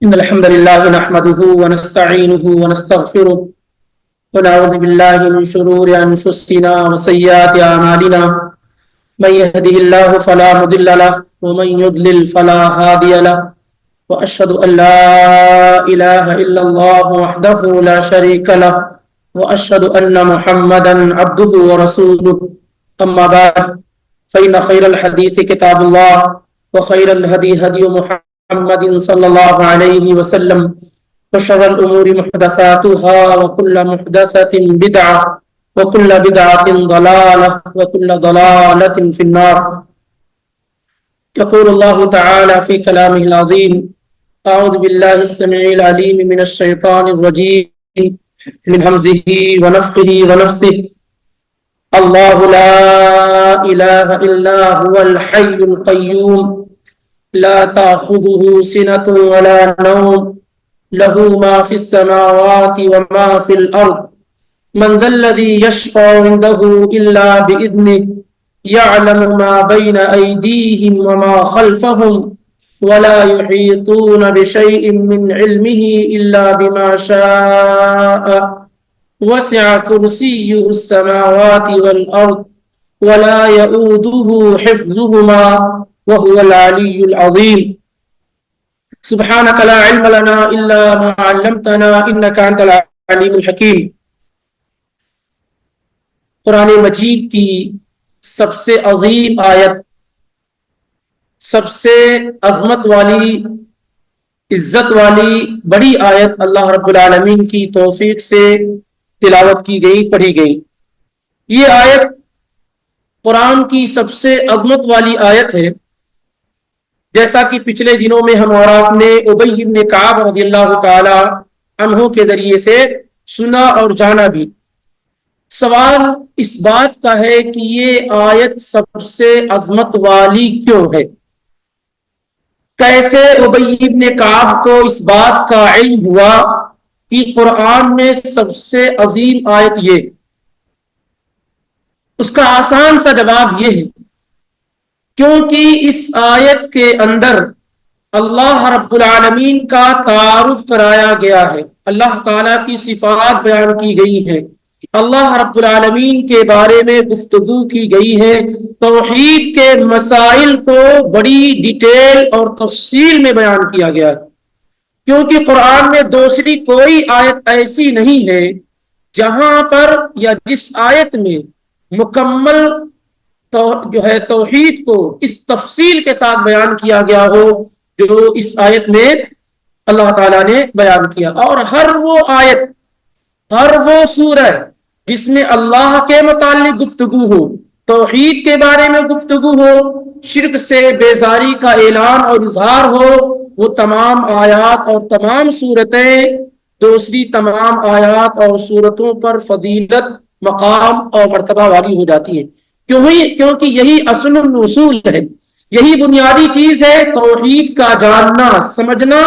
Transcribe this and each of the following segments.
إن الحمد لله نحمده ونستعينه ونستغفره ونعوذ بالله من شرور أنفسنا وسيئات أعمالنا من يهده الله فلا مضل له ومن يضلل فلا هادي له وأشهد أن لا إله إلا الله وحده لا شريك له وأشهد أن محمدا عبده ورسوله أما بعد فإن خير الحديث كتاب الله وخير الهدي هدي محمد صلى الله عليه وسلم وشر الأمور محدثاتها وكل محدثة بدعة وكل بدعة ضلالة وكل ضلالة في النار. يقول الله تعالى في كلامه العظيم: أعوذ بالله السميع العليم من الشيطان الرجيم من همزه ونفخه ونفثه. الله لا إله إلا هو الحي القيوم لا تأخذه سنة ولا نوم له ما في السماوات وما في الأرض من ذا الذي يشفع عنده إلا بإذنه يعلم ما بين أيديهم وما خلفهم ولا يحيطون بشيء من علمه إلا بما شاء وسع كرسيه السماوات والأرض ولا يؤوده حفظهما وهو العلي العظيم. سبحانك لا علم لنا إلا ما علمتنا إنك أنت العليم الحكيم. قرآن مجید کی سب سے عظیم آیت، سب سے عظمت والی، عزت والی بڑی آیت اللہ رب العالمین کی توفیق سے تلاوت کی گئی، پڑھی گئی. یہ آیت قرآن کی سب سے عظمت والی آیت ہے، جیسا کہ پچھلے دنوں میں ہم اور آپ نے ابی بن کعب رضی اللہ تعالی عنہ کے ذریعے سے سنا اور جانا بھی. سوال اس بات کا ہے کہ یہ آیت سب سے عظمت والی کیوں ہے؟ کیسے ابی بن کعب کو اس بات کا علم ہوا کہ قرآن میں سب سے عظیم آیت یہ؟ اس کا آسان سا جواب یہ ہے کیونکہ اس آیت کے اندر اللہ رب العالمین کا تعارف کرایا گیا ہے، اللہ تعالیٰ کی صفات بیان کی گئی ہیں، اللہ رب العالمین کے بارے میں گفتگو کی گئی ہے، توحید کے مسائل کو بڑی ڈیٹیل اور تفصیل میں بیان کیا گیا ہے. کیونکہ قرآن میں دوسری کوئی آیت ایسی نہیں ہے جہاں پر یا جس آیت میں مکمل جو ہے توحید کو اس تفصیل کے ساتھ بیان کیا گیا ہو جو اس آیت میں اللہ تعالیٰ نے بیان کیا. اور ہر وہ آیت، ہر وہ سورہ جس میں اللہ کے متعلق گفتگو ہو، توحید کے بارے میں گفتگو ہو، شرک سے بیزاری کا اعلان اور اظہار ہو، وہ تمام آیات اور تمام صورتیں دوسری تمام آیات اور صورتوں پر فضیلت، مقام اور مرتبہ والی ہو جاتی ہے. کیونکہ یہی اصل النصول ہے، یہی بنیادی چیز ہے توحید کا جاننا، سمجھنا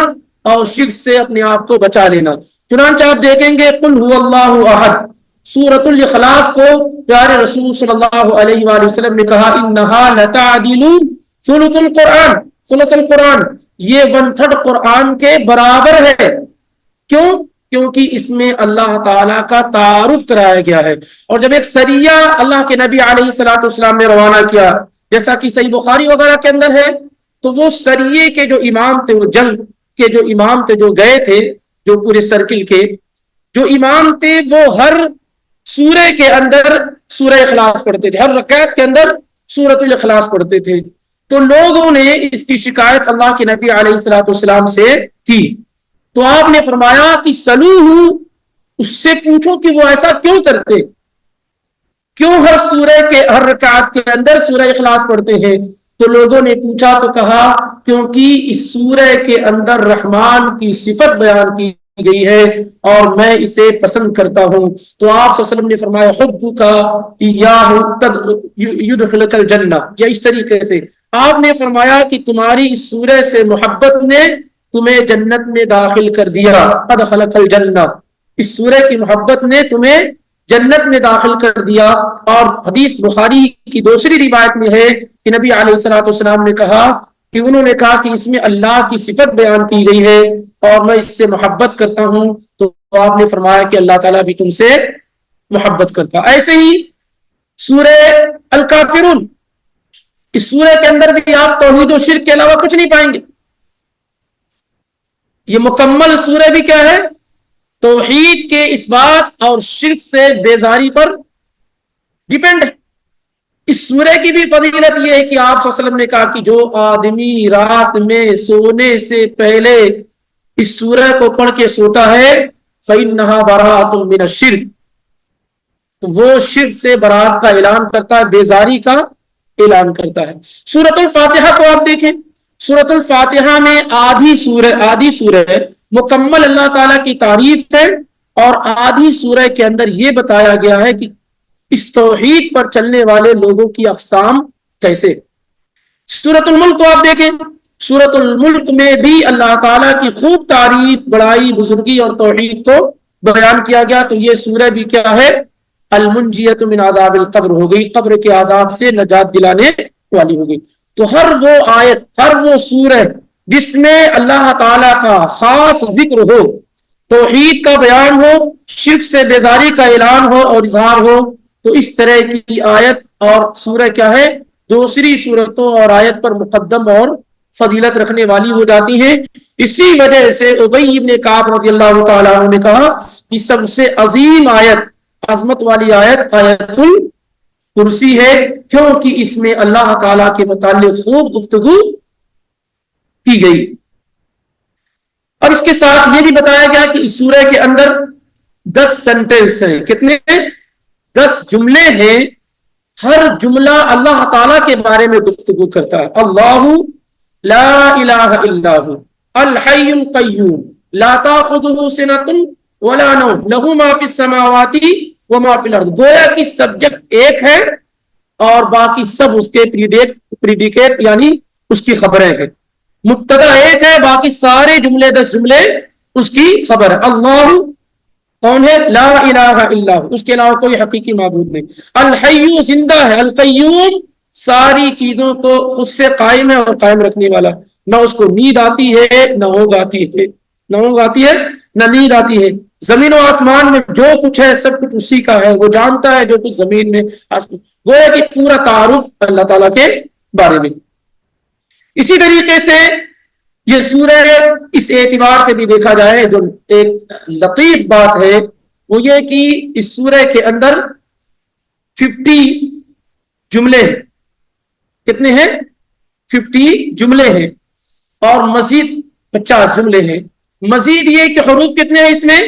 اور شرک سے اپنے آپ کو بچا لینا. چنانچہ آپ دیکھیں گے قل هو اللہ احد، سورۃ الاخلاص کو پیارے رسول صلی اللہ علیہ وآلہ وسلم نے کہا انہا لتعدل ثلث القرآن، ثلث القرآن، یہ 1/3 قرآن کے برابر ہے. کیوں؟ کیونکہ اس میں اللہ تعالیٰ کا تعارف کرایا گیا ہے. اور جب ایک سریہ اللہ کے نبی علیہ الصلوۃ والسلام نے روانہ کیا، جیسا کہ صحیح بخاری وغیرہ کے اندر ہے، تو وہ سریے کے جو امام تھے، وہ جنگ کے جو امام تھے، جو گئے تھے، جو پورے سرکل کے جو امام تھے، وہ ہر سورہ کے اندر سورہ اخلاص پڑھتے تھے، ہر رکعت کے اندر سورۃ الاخلاص پڑھتے تھے. تو لوگوں نے اس کی شکایت اللہ کے نبی علیہ الصلوۃ والسلام سے کی، تو آپ نے فرمایا کہ سلوہ، اس سے پوچھو کہ وہ ایسا کیوں کرتے، کیوں ہر سورہ کے ہر رکعت کے اندر سورہ اخلاص پڑھتے ہیں. تو لوگوں نے پوچھا تو کہا کیونکہ اس سورہ کے اندر رحمان کی صفت بیان کی گئی ہے اور میں اسے پسند کرتا ہوں. تو آپ صلی اللہ علیہ وسلم نے فرمایا حبک ایاہ یدخلک الجنہ، یا اس طریقے سے آپ نے فرمایا کہ تمہاری اس سورہ سے محبت نے تمہیں جنت میں داخل کر دیا، ادخلک الجنہ، اس سورہ کی محبت نے تمہیں جنت میں داخل کر دیا. اور حدیث بخاری کی دوسری روایت میں ہے کہ نبی علیہ الصلوۃ والسلام نے کہا کہ انہوں نے کہا کہ اس میں اللہ کی صفت بیان کی گئی ہے اور میں اس سے محبت کرتا ہوں، تو آپ نے فرمایا کہ اللہ تعالیٰ بھی تم سے محبت کرتا۔ ایسے ہی سورہ الکافرون، اس سورہ کے اندر بھی آپ توحید و شرک کے علاوہ کچھ نہیں پائیں گے۔ یہ مکمل سورہ بھی کیا ہے؟ توحید کے اس بات اور شرک سے بیزاری پر ڈیپینڈ ہے۔ اس سورہ کی بھی فضیلت یہ ہے کہ آپ صلی اللہ علیہ وسلم نے کہا کہ جو آدمی رات میں سونے سے پہلے اس سورہ کو پڑھ کے سوتا ہے فَإِنَّهَا بَرَاءَةٌ مِّنَ الشِّرْكِ، تو وہ شرک سے برات کا اعلان کرتا ہے، بیزاری کا اعلان کرتا ہے۔ سورۃ الفاتحہ کو آپ دیکھیں، سورۃ الفاتحہ میں آدھی سورہ مکمل اللہ تعالیٰ کی تعریف ہے، اور آدھی سورہ کے اندر یہ بتایا گیا ہے کہ اس توحید پر چلنے والے لوگوں کی اقسام کیسے۔ سورۃ الملک کو آپ دیکھیں، سورۃ الملک میں بھی اللہ تعالیٰ کی خوب تعریف، بڑائی، بزرگی اور توحید کو بیان کیا گیا۔ تو یہ سورہ بھی کیا ہے؟ المنجیۃ من عذاب القبر ہو گئی، قبر کے عذاب سے نجات دلانے والی ہو گئی۔ تو ہر وہ آیت، ہر وہ سورہ جس میں اللہ تعالیٰ کا خاص ذکر ہو، توحید کا بیان ہو، شرک سے بیزاری کا اعلان ہو اور اظہار ہو، تو اس طرح کی آیت اور سورہ کیا ہے؟ دوسری سورتوں اور آیت پر مقدم اور فضیلت رکھنے والی ہو جاتی ہیں۔ اسی وجہ سے ابی بن کعب رضی اللہ تعالیٰ عنہ نے کہا کہ سب سے عظیم آیت، عظمت والی آیت آیت الکرسی ہے، کیونکہ اس میں اللہ تعالیٰ کے متعلق خوب گفتگو کی گئی۔ اور اس کے ساتھ یہ بھی بتایا گیا کہ اس سورہ کے اندر 10 سینٹنس ہیں۔ کتنے؟ 10 جملے ہیں۔ ہر جملہ اللہ تعالیٰ کے بارے میں گفتگو کرتا ہے۔ اللہ لا الہ الا ہو الحی القیوم لا تاخذہ سنۃ ولا نوم لہ ما فی السماوات وما فی الارض۔ گویا کہ سبجیکٹ ایک ہے اور باقی سب اس کے پریڈیکیٹ یعنی اس کی خبریں ہیں۔ مبتدا ایک ہے، باقی سارے جملے 10 جملے اس کی خبر ہے۔ اللہ کون ہے؟ لا الہ الا ہو، اس کے علاوہ کوئی حقیقی معبود نہیں۔ الحی زندہ ہے، القیوم ساری چیزوں کو خود سے قائم ہے اور قائم رکھنے والا، نہ اس کو نیند آتی ہے نہ اونگ آتی ہے، نہ نیند آتی ہے۔ زمین و آسمان میں جو کچھ ہے سب کچھ اسی کا ہے، وہ جانتا ہے جو کچھ زمین میں گویا کہ پورا تعارف اللہ تعالیٰ کے بارے میں۔ اسی طریقے سے یہ سورہ اس اعتبار سے بھی دیکھا جائے، جو ایک لطیف بات ہے وہ یہ کہ اس سورہ کے اندر 50 جملے ہیں۔ کتنے ہیں؟ 50 جملے ہیں، اور مزید 50 جملے ہیں۔ مزید یہ کہ حروف کتنے ہیں اس میں؟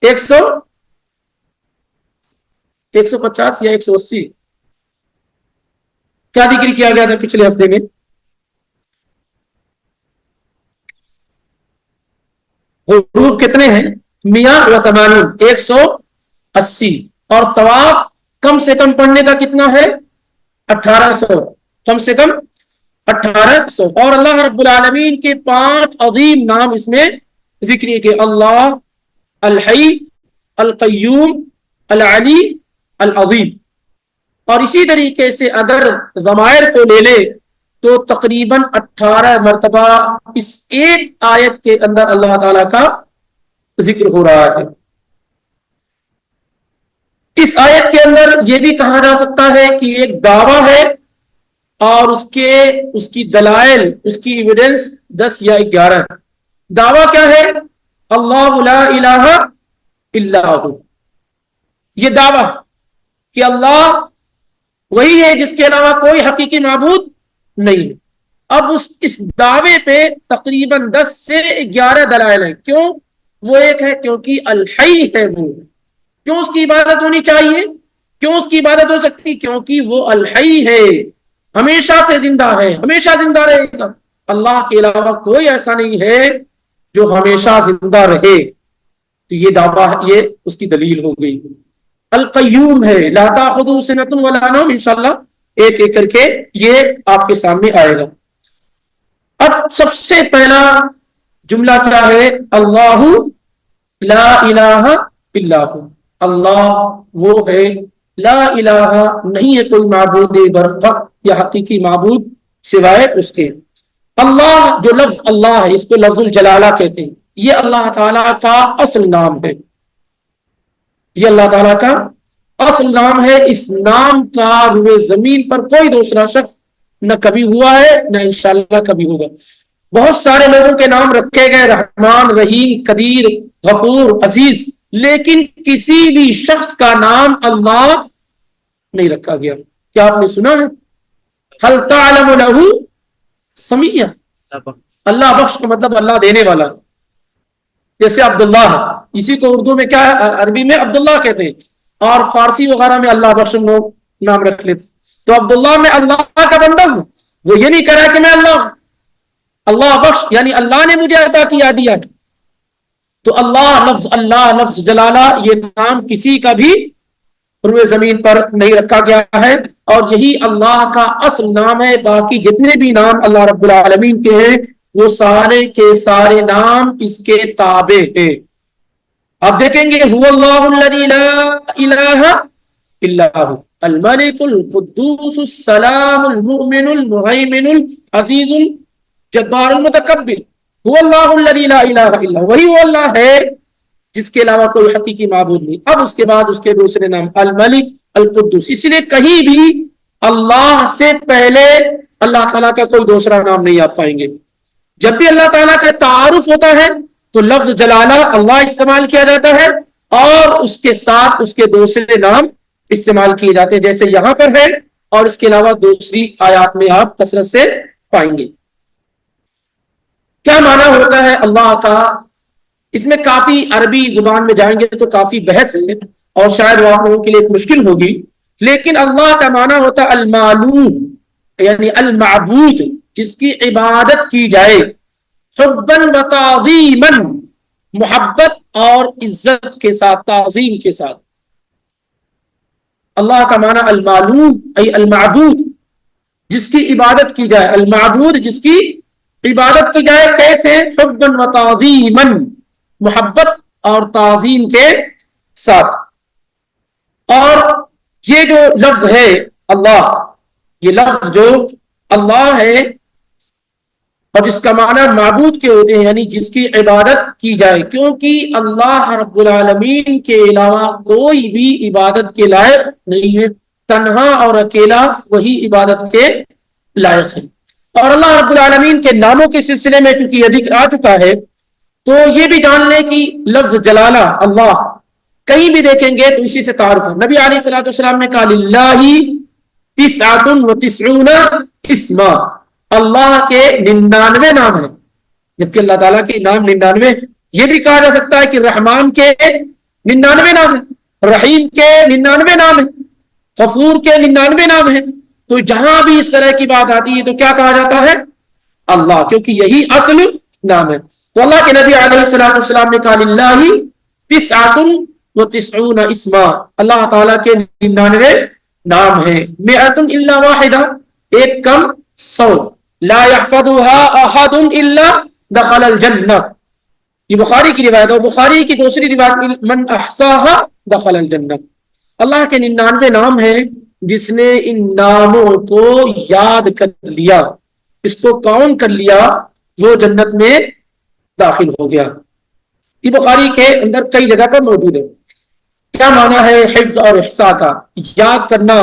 150 یا 180؟ کیا ذکر کیا گیا تھا پچھلے ہفتے میں؟ حروف کتنے ہیں؟ 180، 180، اور ثواب کم سے کم پڑھنے کا کتنا ہے؟ 1800، کم سے کم 1800۔ اور اللہ رب العالمین کے 5 عظیم نام اس میں ذکر ہے کہ اللہ، الحی، القیوم، العلی، العظیم۔ اور اسی طریقے سے اگر ضمائر کو لے لے تو تقریباً 18 مرتبہ اس ایک آیت کے اندر اللہ تعالیٰ کا ذکر ہو رہا ہے۔ اس آیت کے اندر یہ بھی کہا جا سکتا ہے کہ ایک دعویٰ ہے، اور اس کی دلائل، اس کی ایویڈنس 10 یا 11۔ دعویٰ کیا ہے؟ اللہ لا الہ الا ہو، یہ دعویٰ کہ اللہ وہی ہے جس کے علاوہ کوئی حقیقی معبود نہیں ہے۔ اب اس دعوے پہ تقریباً 10 سے 11 دلائل ہیں۔ کیوں؟ وہ ایک ہے کیونکہ الحی ہے وہ، کیوں اس کی عبادت ہونی چاہیے؟ کیوں اس کی عبادت ہو سکتی؟ کیونکہ وہ الحی ہے، ہمیشہ سے زندہ ہے، ہمیشہ زندہ رہے گا۔ اللہ کے علاوہ کوئی ایسا نہیں ہے جو ہمیشہ زندہ رہے۔ تو یہ دعویٰ، یہ اس کی دلیل ہو گئی۔ القیوم ہے، لا تاخذہ سنۃ ولا نوم، انشاءاللہ ایک ایک کر کے یہ آپ کے سامنے آئے گا۔ اب سب سے پہلا جملہ کیا ہے؟ اللہ لا الہ الا ہو، اللہ وہ ہے، لا الہ نہیں ہے کوئی معبود برحق یا حقیقی معبود سوائے اس کے۔ اللہ جو لفظ اللہ ہے، اس کو لفظ الجلالہ کہتے ہیں، یہ اللہ تعالیٰ کا اصل نام ہے، یہ اللہ تعالیٰ کا اصل نام ہے۔ اس نام کا روئے زمین پر کوئی دوسرا شخص نہ کبھی ہوا ہے نہ انشاءاللہ کبھی ہوگا۔ بہت سارے لوگوں کے نام رکھے گئے، رحمان، رحیم، قدیر، غفور، عزیز، لیکن کسی بھی شخص کا نام اللہ نہیں رکھا گیا۔ کیا آپ نے سنا ہے؟ حل تعلم لہ سمیہ، اللہ بخش کا مطلب اللہ دینے والا، جیسے عبداللہ، اسی کو اردو میں کیا ہے، عربی میں عبداللہ کہتے ہیں، اور فارسی وغیرہ میں اللہ بخش لوگ نام رکھ لیتے۔ تو عبداللہ میں اللہ کا بندہ ہوں، وہ یہ نہیں کہہ رہا کہ میں اللہ ہوں، اللہ بخش یعنی اللہ نے مجھے عطا کیا دیا۔ تو اللہ لفظ جلالہ، یہ نام کسی کا بھی روئے زمین پر نہیں رکھا گیا ہے، اور یہی اللہ کا اصل نام ہے۔ باقی جتنے بھی نام اللہ رب العالمین کے ہیں وہ سارے کے سارے نام اس کے تابع ہیں۔ آپ دیکھیں گے هو اللہ الذی لا الہ الا هو الملک القدوس السلام المؤمن المہیمن العزیز الجبار المتکبر، هو اللہ الذی لا الہ الا هو، وہی وہ اللہ ہے جس کے علاوہ کوئی حقیقی معبود نہیں۔ اب اس کے بعد اس کے دوسرے نام الملک، القدوس، اس لیے کہیں بھی اللہ سے پہلے اللہ تعالیٰ کا کوئی دوسرا نام نہیں آپ پائیں گے۔ جب بھی اللہ تعالیٰ کا تعارف ہوتا ہے تو لفظ جلالہ اللہ استعمال کیا جاتا ہے، اور اس کے ساتھ اس کے دوسرے نام استعمال کیے جاتے ہیں، جیسے یہاں پر ہے، اور اس کے علاوہ دوسری آیات میں آپ کثرت سے پائیں گے۔ کیا معنی ہوتا ہے اللہ کا؟ اس میں کافی عربی زبان میں جائیں گے تو کافی بحث ہے، اور شاید وہ آپ لوگوں کے لیے ایک مشکل ہوگی، لیکن اللہ کا معنی ہوتا ہے المعلوم، یعنی المعبود، جس کی عبادت کی جائے، حبا و تعظیما، محبت اور عزت کے ساتھ، تعظیم کے ساتھ۔ اللہ کا معنی المعلوم ای المعبود، جس کی عبادت کی جائے، المعبود جس کی عبادت کی جائے، کیسے؟ حبا و تعظیما، محبت اور تعظیم کے ساتھ۔ اور یہ جو لفظ ہے اللہ، یہ لفظ جو اللہ ہے اور جس کا معنی معبود کے ہوتے ہیں، یعنی جس کی عبادت کی جائے، کیونکہ اللہ رب العالمین کے علاوہ کوئی بھی عبادت کے لائق نہیں ہے، تنہا اور اکیلا وہی عبادت کے لائق ہے۔ اور اللہ رب العالمین کے ناموں کے سلسلے میں چونکہ یہ ذکر آ چکا ہے، تو یہ بھی جان لیں کہ لفظ جلالہ اللہ کہیں بھی دیکھیں گے تو اسی سے تعارف ہے۔ نبی علیہ الصلوۃ والسلام نے کہا للہ تسعۃ وتسعون اسما، اللہ کے 99 نام ہیں، جبکہ اللہ تعالیٰ کے نام 99۔ یہ بھی کہا جا سکتا ہے کہ رحمان کے 99 نام ہیں، رحیم کے 99 نام ہیں، غفور کے 99 نام ہیں۔ تو جہاں بھی اس طرح کی بات آتی ہے تو کیا کہا جاتا ہے؟ اللہ، کیونکہ یہی اصل نام ہے۔ تو اللہ کے نبی علیہ السلام نے کہا للہ تسعۃ وتسعون اسما، اللہ تعالیٰ کے 99 نام ہیں، مئۃ الا واحدہ، ایک کم 100، لا يحفظها احد الا دخل الجنہ، یہ بخاری کی روایت ہے۔ بخاری کی دوسری روایت من احصاها دخل الجنہ، اللہ کے 99 نام ہیں، جس نے ان ناموں کو یاد کر لیا، اس کو کاؤنٹ کر لیا، وہ جنت میں داخل ہو گیا۔ یہ بخاری کے اندر کئی جگہ پر موجود ہے۔ کیا معنی ہے حفظ اور احصاء کا؟ یاد کرنا،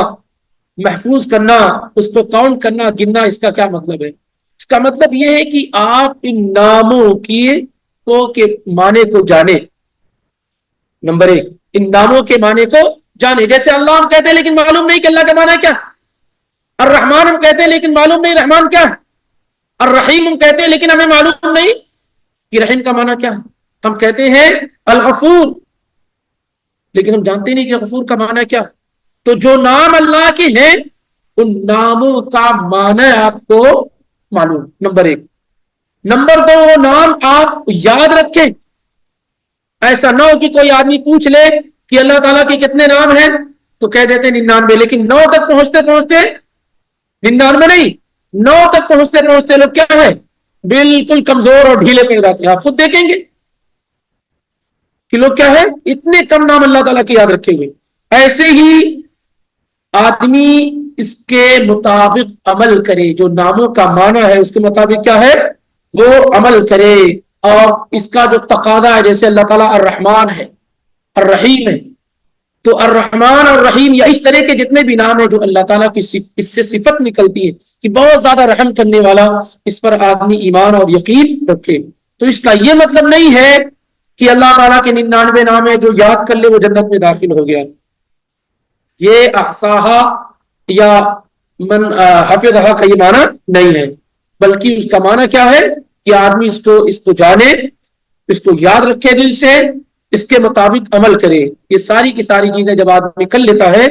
محفوظ کرنا، اس کو کاؤنٹ کرنا، گننا، اس کا کیا مطلب ہے؟ اس کا مطلب یہ ہے کہ آپ ان ناموں کے معنی کو جانیں۔ نمبر 1، ان ناموں کے معنی کو جانیں۔ جیسے اللہ ہم کہتے ہیں لیکن معلوم نہیں کہ اللہ کا معنی کیا۔ الرحمن ہم کہتے ہیں لیکن معلوم نہیں رحمان کیا۔ الرحیم ہم کہتے ہیں لیکن ہمیں معلوم نہیں کہ رحیم کا معنی کیا۔ ہم کہتے ہیں الغفور لیکن ہم جانتے نہیں کہ غفور کا معنی کیا۔ تو جو نام اللہ کے ہیں ان ناموں کا معنی آپ کو معلوم، نمبر 1۔ نمبر 2، وہ نام آپ یاد رکھیں۔ ایسا نہ ہو کہ کوئی آدمی پوچھ لے کہ اللہ تعالیٰ کے کتنے نام ہیں تو کہہ دیتے 99، لیکن 9 تک پہنچتے 99 نہیں، 9 تک پہنچتے لوگ کیا ہے؟ بالکل کمزور اور ڈھیلے پڑ جاتے ہیں۔ آپ خود دیکھیں گے کہ لوگ کیا ہے، اتنے کم نام اللہ تعالیٰ کے یاد رکھے ہوئے۔ ایسے ہی آدمی اس کے مطابق عمل کرے، جو ناموں کا معنی ہے اس کے مطابق کیا ہے وہ عمل کرے، اور اس کا جو تقاضا ہے، جیسے اللہ تعالیٰ الرحمن ہے، الرحیم ہے، تو الرحمن اور رحیم یا اس طرح کے جتنے بھی نام ہیں جو اللہ تعالیٰ کی اس سے صفت نکلتی ہے کہ بہت زیادہ رحم کرنے والا، اس پر آدمی ایمان اور یقین رکھے۔ تو اس کا یہ مطلب نہیں ہے کہ اللہ تعالیٰ کے 99 نام ہیں جو یاد کر لے وہ جنت میں داخل ہو گیا، یہ احصاہا یا من حفظہا کا یہ معنی نہیں ہے، بلکہ اس کا معنی کیا ہے کہ آدمی اس کو جانے، اس کو یاد رکھے دل سے، اس کے مطابق عمل کرے۔ یہ ساری کی ساری چیزیں جب آدمی کر لیتا ہے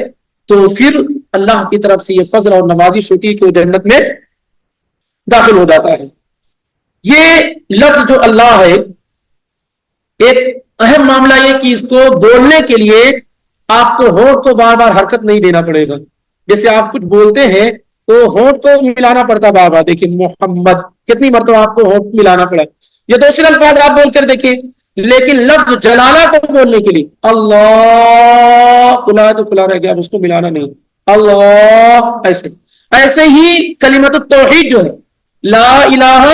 تو پھر اللہ کی طرف سے یہ فضل اور نوازش ہوتی ہے کہ وہ جنت میں داخل ہو جاتا ہے۔ یہ لفظ جو اللہ ہے، ایک اہم معاملہ یہ کہ اس کو بولنے کے لیے آپ کو ہونٹ کو بار بار حرکت نہیں دینا پڑے گا۔ جیسے آپ کچھ بولتے ہیں تو ہونٹ کو ملانا پڑتا بار بار، دیکھیں محمد کتنی مرتبہ آپ کو ہونٹ ملانا پڑا، یہ دوسرے الفاظ آپ بول کر دیکھیں۔ لیکن لفظ جلالہ کو بولنے کے لیے اللہ کھلا ہے تو کھلا رہ گیا، اب اس کو ملانا نہیں، اللہ ایسے ہی کلمت التوحید جو ہے لا الہ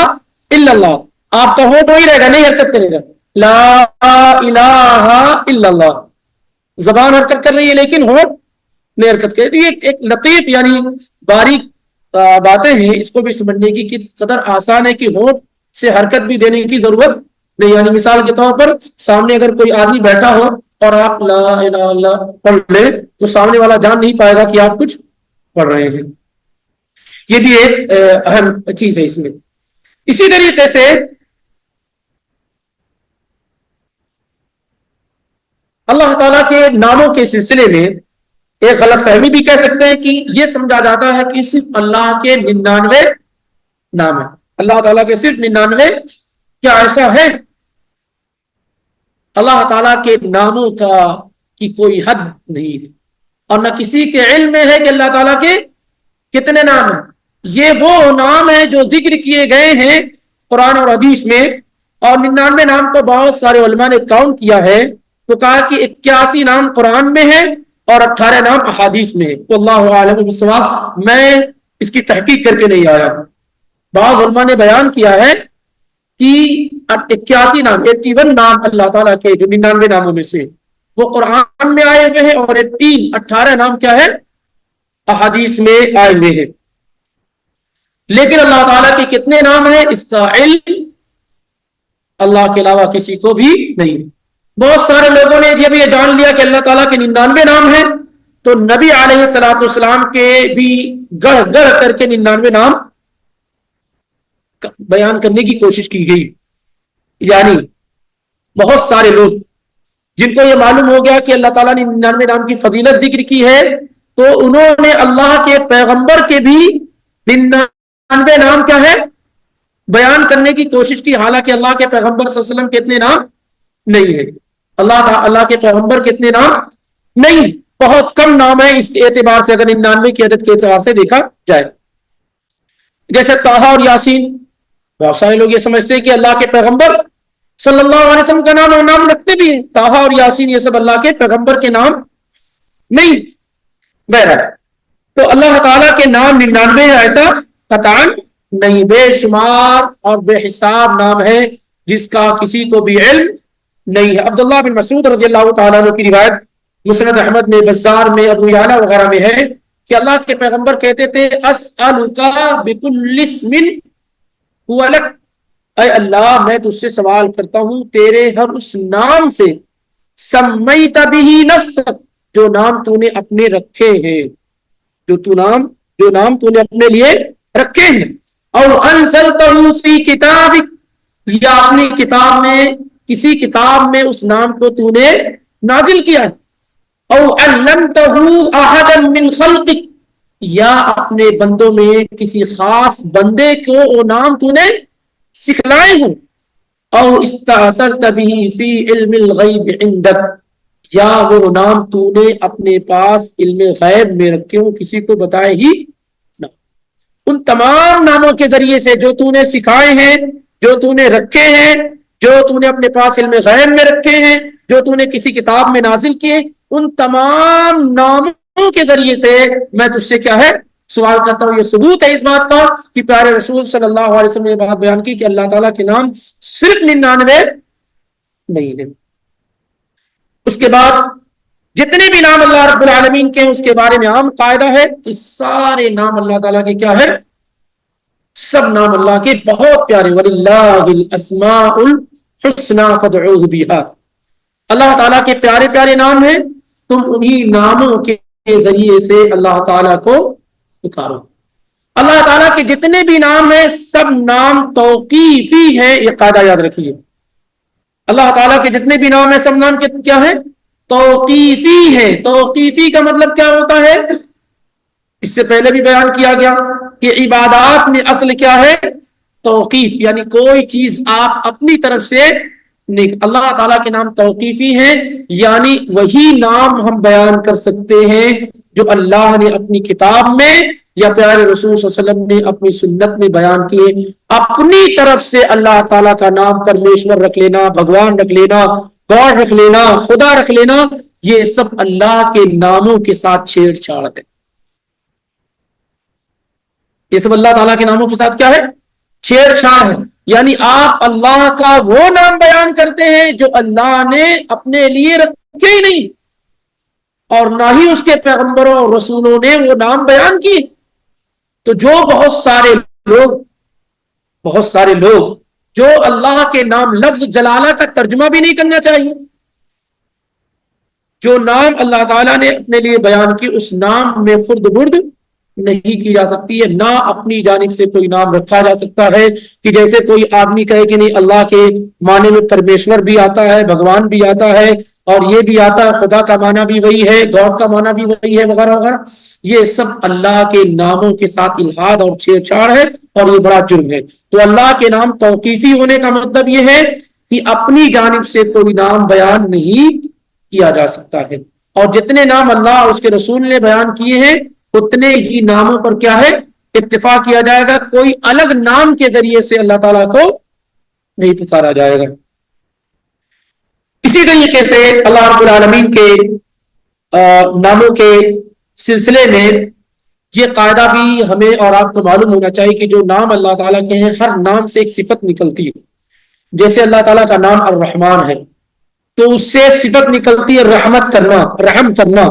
الا اللہ، آپ کا ہونٹ وہی رہے گا، نہیں حرکت کرے گا، لا الہ الا اللہ، زبان حرکت کر رہی ہے لیکن ہونٹ نہیں حرکت کرے۔ یہ ایک لطیف یعنی باریک باتیں ہیں، اس کو بھی سمجھنے کی کس قدر آسان ہے کہ ہونٹ سے حرکت بھی دینے کی ضرورت نہیں۔ یعنی مثال کے طور پر سامنے اگر کوئی آدمی بیٹھا ہو اور آپ لا الہ الا اللہ پڑھ لیں تو سامنے والا جان نہیں پائے گا کہ آپ کچھ پڑھ رہے ہیں۔ یہ بھی ایک اہم چیز ہے اس میں۔ اسی طریقے سے اللہ تعالیٰ کے ناموں کے سلسلے میں ایک غلط فہمی بھی کہہ سکتے ہیں کہ یہ سمجھا جاتا ہے کہ صرف اللہ کے 99 نام ہیں، اللہ تعالیٰ کے صرف 99، کیا ایسا ہے؟ اللہ تعالیٰ کے ناموں کی کوئی حد نہیں ہے، اور نہ کسی کے علم میں ہے کہ اللہ تعالیٰ کے کتنے نام ہیں۔ یہ وہ نام ہیں جو ذکر کیے گئے ہیں قرآن اور حدیث میں، اور 99 نام کو بہت سارے علماء نے کاؤنٹ کیا ہے تو کہا کہ 81 نام قرآن میں ہے اور 18 نام احادیث میں ہے۔ واللہ اعلم بالصواب، میں اس کی تحقیق کر کے نہیں آیا ہوں۔ بعض علماء نے بیان کیا ہے کہ 81 نام 81 نام اللہ تعالیٰ کے جو 99 ناموں میں سے وہ قرآن میں آئے ہوئے ہیں، اور 18 نام کیا ہے احادیث میں آئے ہوئے ہیں۔ لیکن اللہ تعالیٰ کے کتنے نام ہیں اس کا علم اللہ کے علاوہ کسی کو بھی نہیں۔ بہت سارے لوگوں نے جب یہ جان لیا کہ اللہ تعالیٰ کے 99 نام ہیں تو نبی علیہ الصلوۃ والسلام کے بھی گڑھ گڑھ کر کے 99 نام بیان کرنے کی کوشش کی گئی۔ یعنی بہت سارے لوگ جن کو یہ معلوم ہو گیا کہ اللہ تعالیٰ نے 99 نام کی فضیلت ذکر کی ہے تو انہوں نے اللہ کے پیغمبر کے بھی 99 نام کیا ہے بیان کرنے کی کوشش کی، حالانکہ اللہ کے پیغمبر صلی اللہ علیہ وسلم کے اتنے نام نہیں ہے، اللہ کے پیغمبر کے اتنے نام نہیں، بہت کم نام ہے اس اعتبار سے، اگر 99 کی عدد کے اعتبار سے دیکھا جائے۔ جیسے طٰہٰ اور یاسین، بہت سارے لوگ یہ سمجھتے ہیں کہ اللہ کے پیغمبر صلی اللہ علیہ وسلم کا نام اور نام رکھتے بھی ہیں، طٰہٰ اور یاسین یہ سب اللہ کے پیغمبر کے نام نہیں۔ بہرحال تو اللہ تعالیٰ کے نام 99 ہے ایسا قطعاً نہیں، بے شمار اور بے حساب نام ہے جس کا کسی کو بھی علم نہیں ہے۔ عبداللہ بن مسعود رضی اللہ تعالیٰ عنہ کی روایت مسند احمد میں، بزار میں، ابو یعلا وغیرہ میں ہے کہ اللہ کے پیغمبر کہتے تھے اسألک بکل اسم هو لک، اے اللہ میں تجھ سے سوال کرتا ہوں تیرے ہر اس نام سے سمیت بہ نفسک، جو نام تو نے اپنے رکھے ہیں، جو نام تو نے اپنے لیے رکھے ہیں، او انزلتہ فی کتابک، یا اپنی کتاب میں کسی کتاب میں اس نام کو تو نے نازل کیا ہے، او علمتہ احدا من خلقک، یا اپنے بندوں میں کسی خاص بندے کو وہ نام تو نے سکھلائے ہوں، او استأثرت بہ فی علم الغیب عندک، یا وہ نام تو نے اپنے پاس علم غیب میں رکھے ہوں، کسی کو بتائے ہی نہ۔ ان تمام ناموں کے ذریعے سے جو تو نے سکھائے ہیں، جو تو نے رکھے ہیں، جو تو نے اپنے پاس علم غیب میں رکھے ہیں، جو تو نے کسی کتاب میں نازل کیے، ان تمام ناموں کے ذریعے سے میں تجھ سے کیا ہے سوال کرتا ہوں. یہ ثبوت ہے اس بات کا کہ پیارے رسول صلی اللہ علیہ وسلم نے بات بیان کی کہ اللہ تعالیٰ کے نام صرف 99 نہیں ہے. اس کے بعد جتنے بھی نام اللہ رب العالمین کے ہیں اس کے بارے میں عام قاعدہ ہے کہ سارے نام اللہ تعالیٰ کے کیا ہے, سب نام اللہ کے بہت پیارے. وَلِلَّهِ الْأَسْمَاءُ الْحُسْنَى فَادْعُوهُ بِهَا, اللہ تعالیٰ کے پیارے پیارے نام ہیں, تم انہی ناموں کے ذریعے سے اللہ تعالیٰ کو پکارو. اللہ تعالیٰ کے جتنے بھی نام ہیں سب نام توقیفی ہیں, یہ قاعدہ یاد رکھیے. اللہ تعالیٰ کے جتنے بھی نام ہیں سب نام کیا ہیں, توقیفی ہیں. توقیفی کا مطلب کیا ہوتا ہے, اس سے پہلے بھی بیان کیا گیا کہ عبادات میں اصل کیا ہے, توقیف, یعنی کوئی چیز آپ اپنی طرف سے نہیں. اللہ تعالیٰ کے نام توقیفی ہیں, یعنی وہی نام ہم بیان کر سکتے ہیں جو اللہ نے اپنی کتاب میں یا پیارے رسول صلی اللہ علیہ وسلم نے اپنی سنت میں بیان کیے. اپنی طرف سے اللہ تعالیٰ کا نام پرمیشور رکھ لینا, بھگوان رکھ لینا, گاڈ رکھ لینا, خدا رکھ لینا, یہ سب اللہ کے ناموں کے ساتھ چھیڑ چھاڑ ہے. یہ سب اللہ تعالیٰ کے ناموں کے ساتھ کیا ہے, چھیڑ چھاڑ ہے. یعنی آپ اللہ کا وہ نام بیان کرتے ہیں جو اللہ نے اپنے لیے رکھے ہی نہیں, اور نہ ہی اس کے پیغمبروں اور رسولوں نے وہ نام بیان کیے. تو جو بہت سارے لوگ جو اللہ کے نام لفظ جلالہ کا ترجمہ بھی نہیں کرنا چاہیے, جو نام اللہ تعالیٰ نے اپنے لیے بیان کی اس نام میں خرد برد نہیں کی جا سکتی ہے. نہ اپنی جانب سے کوئی نام رکھا جا سکتا ہے کہ جیسے کوئی آدمی کہے کہ نہیں اللہ کے معنی میں پرمیشور بھی آتا ہے, بھگوان بھی آتا ہے, اور یہ بھی آتا ہے, خدا کا معنی بھی وہی ہے, گاڈ کا معنی بھی وہی ہے, وغیرہ وغیرہ. یہ سب اللہ کے ناموں کے ساتھ الحاد اور چھیڑ چھاڑ ہے, اور یہ بڑا جرم ہے. تو اللہ کے نام توقیفی ہونے کا مطلب یہ ہے کہ اپنی جانب سے کوئی نام بیان نہیں کیا جا سکتا ہے, اور جتنے نام اللہ اور اس کے رسول نے بیان کیے ہیں اتنے ہی ناموں پر کیا ہے, اتفاق کیا جائے گا. کوئی الگ نام کے ذریعے سے اللہ تعالیٰ کو نہیں پکارا جائے گا. اسی طریقے سے اللہ رب العالمین کے ناموں کے سلسلے میں یہ قاعدہ بھی ہمیں اور آپ کو معلوم ہونا چاہیے کہ جو نام اللہ تعالیٰ کے ہیں ہر نام سے ایک صفت نکلتی ہے. جیسے اللہ تعالیٰ کا نام الرحمن ہے تو اس سے صفت نکلتی ہے رحمت کرنا, رحم کرنا.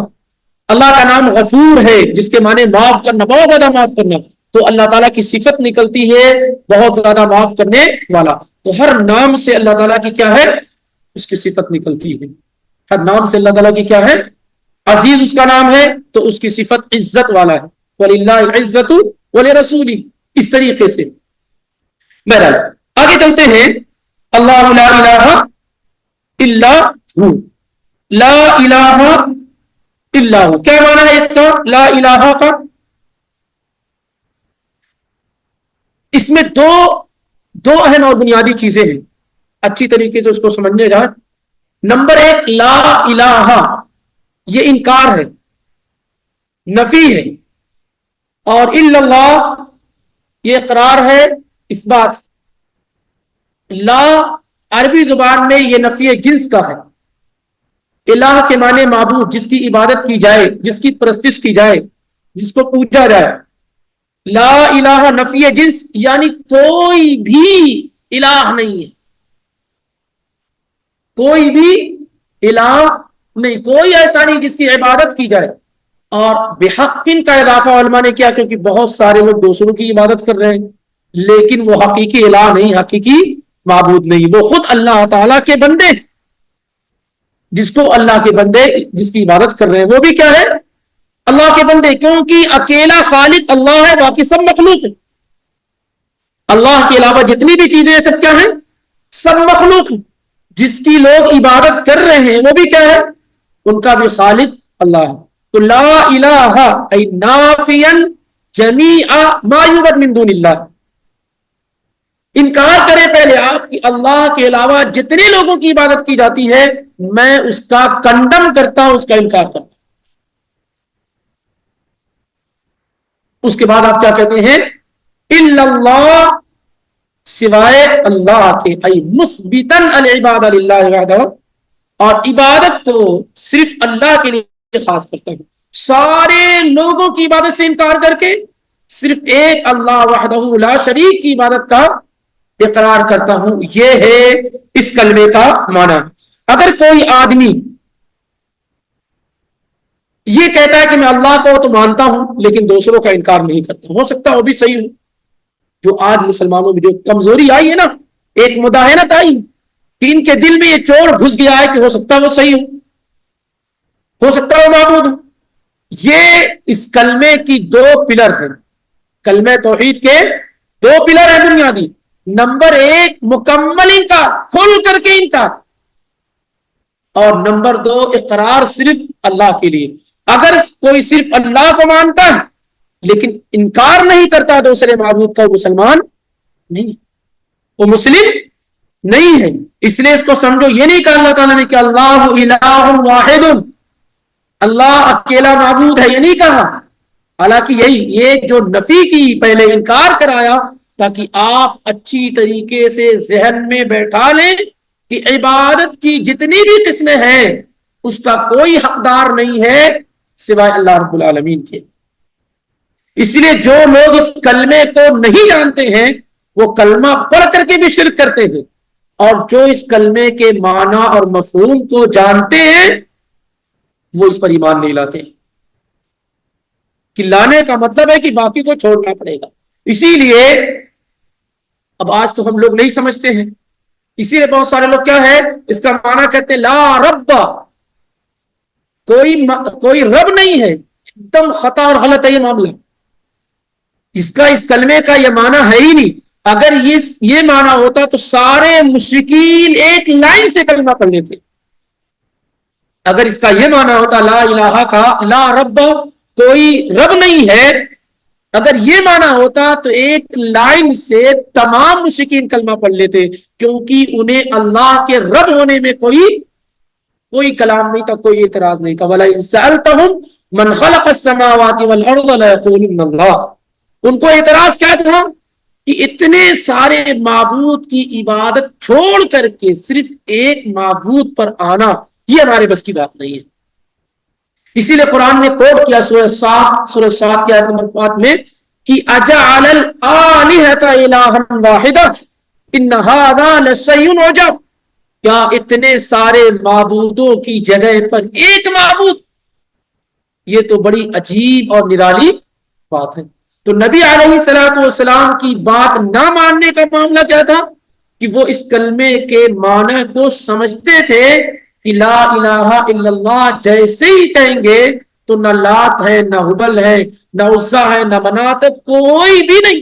اللہ کا نام غفور ہے جس کے معنی معاف کرنا, بہت زیادہ معاف کرنا, تو اللہ تعالیٰ کی صفت نکلتی ہے بہت زیادہ معاف کرنے والا. تو ہر نام سے اللہ تعالیٰ کی کیا ہے, اس کی صفت نکلتی ہے. ہر نام سے اللہ تعالیٰ کی کیا ہے, عزیز اس کا نام ہے تو اس کی صفت عزت والا ہے. وَلِلَّهِ الْعِزَّةُ وَلِرَسُولِهِ, اس طریقے سے. بہرحال آگے چلتے ہیں. اللہ لا الہ الا ہو, لا الہ الا ہو, کیا معنی ہے اس کا لا الہ کا؟ اس میں دو اہم اور بنیادی چیزیں ہیں, اچھی طریقے سے اس کو سمجھنے جائیں. نمبر ایک, لا الہ یہ انکار ہے, نفی ہے, اور الا اللہ یہ اقرار ہے, اس بات. لا عربی زبان میں یہ نفی جنس کا ہے. الہ کے معنی معبود, جس کی عبادت کی جائے, جس کی پرستش کی جائے, جس کو پوجا جائے. لا الہ نفی جنس, یعنی کوئی بھی الہ نہیں ہے, کوئی بھی الہ نہیں, کوئی ایسا نہیں جس کی عبادت کی جائے. اور بحقن کا اضافہ علماء نے کیا, کیونکہ بہت سارے لوگ دوسروں کی عبادت کر رہے ہیں لیکن وہ حقیقی الہ نہیں, حقیقی معبود نہیں, وہ خود اللہ تعالیٰ کے بندے, جس کو اللہ کے بندے جس کی عبادت کر رہے ہیں وہ بھی کیا ہے, اللہ کے بندے. کیونکہ اکیلا خالق اللہ ہے, باقی سب مخلوق ہے. اللہ کے علاوہ جتنی بھی چیزیں ہیں سب کیا ہیں, سب مخلوق ہیں. جس کی لوگ عبادت کر رہے ہیں وہ بھی کیا ہے, ان کا بھی خالق اللہ ہے. تو لا الہ ای نافیا جمیع ما یعبد من دون اللہ, انکار کرے پہلے آپ کہ اللہ کے علاوہ جتنے لوگوں کی عبادت کی جاتی ہے میں اس کا کنڈم کرتا ہوں, اس کا انکار کرتا ہوں. اس کے بعد آپ کیا کہتے ہیں, الا اللہ, سوائے اللہ کے, ای مثبتا العباد للہ وحدہ, اور عبادت کو صرف اللہ کے لیے خاص کرتا ہوں, سارے لوگوں کی عبادت سے انکار کر کے صرف ایک اللہ وحدہ لا شریک کی عبادت کا اقرار کرتا ہوں. یہ ہے اس کلمے کا معنی. اگر کوئی آدمی یہ کہتا ہے کہ میں اللہ کو تو مانتا ہوں لیکن دوسروں کا انکار نہیں کرتا، ہو سکتا ہے وہ بھی صحیح ہو. جو آج مسلمانوں میں جو کمزوری آئی ہے نا، ایک مداہنت آئی کہ ان کے دل میں یہ چور گھس گیا ہے کہ ہو سکتا ہے وہ صحیح ہو سکتا ہے وہ معبود ہو. یہ اس کلمے کی دو پلر ہیں. کلمہ توحید کے دو پلر ہیں بنیادی. نمبر ایک مکمل انکار، کھل کر کے انکار، اور نمبر دو اقرار صرف اللہ کے لیے. اگر کوئی صرف اللہ کو مانتا ہے لیکن انکار نہیں کرتا دوسرے معبود کا، وہ مسلمان نہیں، وہ مسلم نہیں ہے. اس لیے اس کو سمجھو، یہ نہیں کہا اللہ تعالیٰ نے کہ اللہ الہ واحد، اللہ اکیلا معبود ہے، یہ نہیں کہا. حالانکہ یہ جو نفی کی پہلے انکار کرایا تاکہ آپ اچھی طریقے سے ذہن میں بیٹھا لیں کہ عبادت کی جتنی بھی قسمیں ہیں اس کا کوئی حقدار نہیں ہے سوائے اللہ رب العالمین کے. اس لیے جو لوگ اس کلمے کو نہیں جانتے ہیں وہ کلمہ پڑھ کر کے بھی شرک کرتے ہیں، اور جو اس کلمے کے معنی اور مفہوم کو جانتے ہیں وہ اس پر ایمان نہیں لاتے. کہ لانے کا مطلب ہے کہ باقی کو چھوڑنا پڑے گا. اسی لیے اب آج تو ہم لوگ نہیں سمجھتے ہیں، اسی لیے بہت سارے لوگ کیا ہے اس کا معنی کہتے ہیں لا رب، کوئی رب نہیں ہے. ایک دم خطا اور غلط ہے یہ معاملہ. اس کا اس کلمے کا یہ معنی ہے ہی نہیں. اگر یہ معنی ہوتا تو سارے مشرکین ایک لائن سے کلمہ پڑھ لیتے. اگر اس کا یہ معنی ہوتا لا الہ کا لا رب، کوئی رب نہیں ہے، اگر یہ معنی ہوتا تو ایک لائن سے تمام مشرکین کلمہ پڑھ لیتے، کیونکہ انہیں اللہ کے رب ہونے میں کوئی کلام نہیں تھا، کوئی اعتراض نہیں تھا. وَلَئِن سَأَلْتَهُمْ مَنْ خَلَقَ السَّمَاوَاتِ وَالْأَرْضَ لَيَقُولُنَّ اللَّهُ. ان کو اعتراض کیا تھا کہ اتنے سارے معبود کی عبادت چھوڑ کر کے صرف ایک معبود پر آنا یہ ہمارے بس کی بات نہیں ہے. اسی لیے قرآن نے کوٹ کیا سورہ 7 کی آیت نمبر 5 میں کہ اجعل الآلہۃ الہا واحدا ان ھذا لشیء عجب. کیا اتنے سارے معبودوں کی جگہ پر ایک معبود، یہ تو بڑی عجیب اور نرالی بات ہے. تو نبی علیہ الصلوۃ والسلام کی بات نہ ماننے کا معاملہ کیا تھا کہ وہ اس کلمے کے معنی کو سمجھتے تھے کہ لا الہ الا اللہ جیسے ہی کہیں گے تو نہ لات ہے، نہ ہبل ہے، نہ عزا ہے، نہ منات ہے، کوئی بھی نہیں،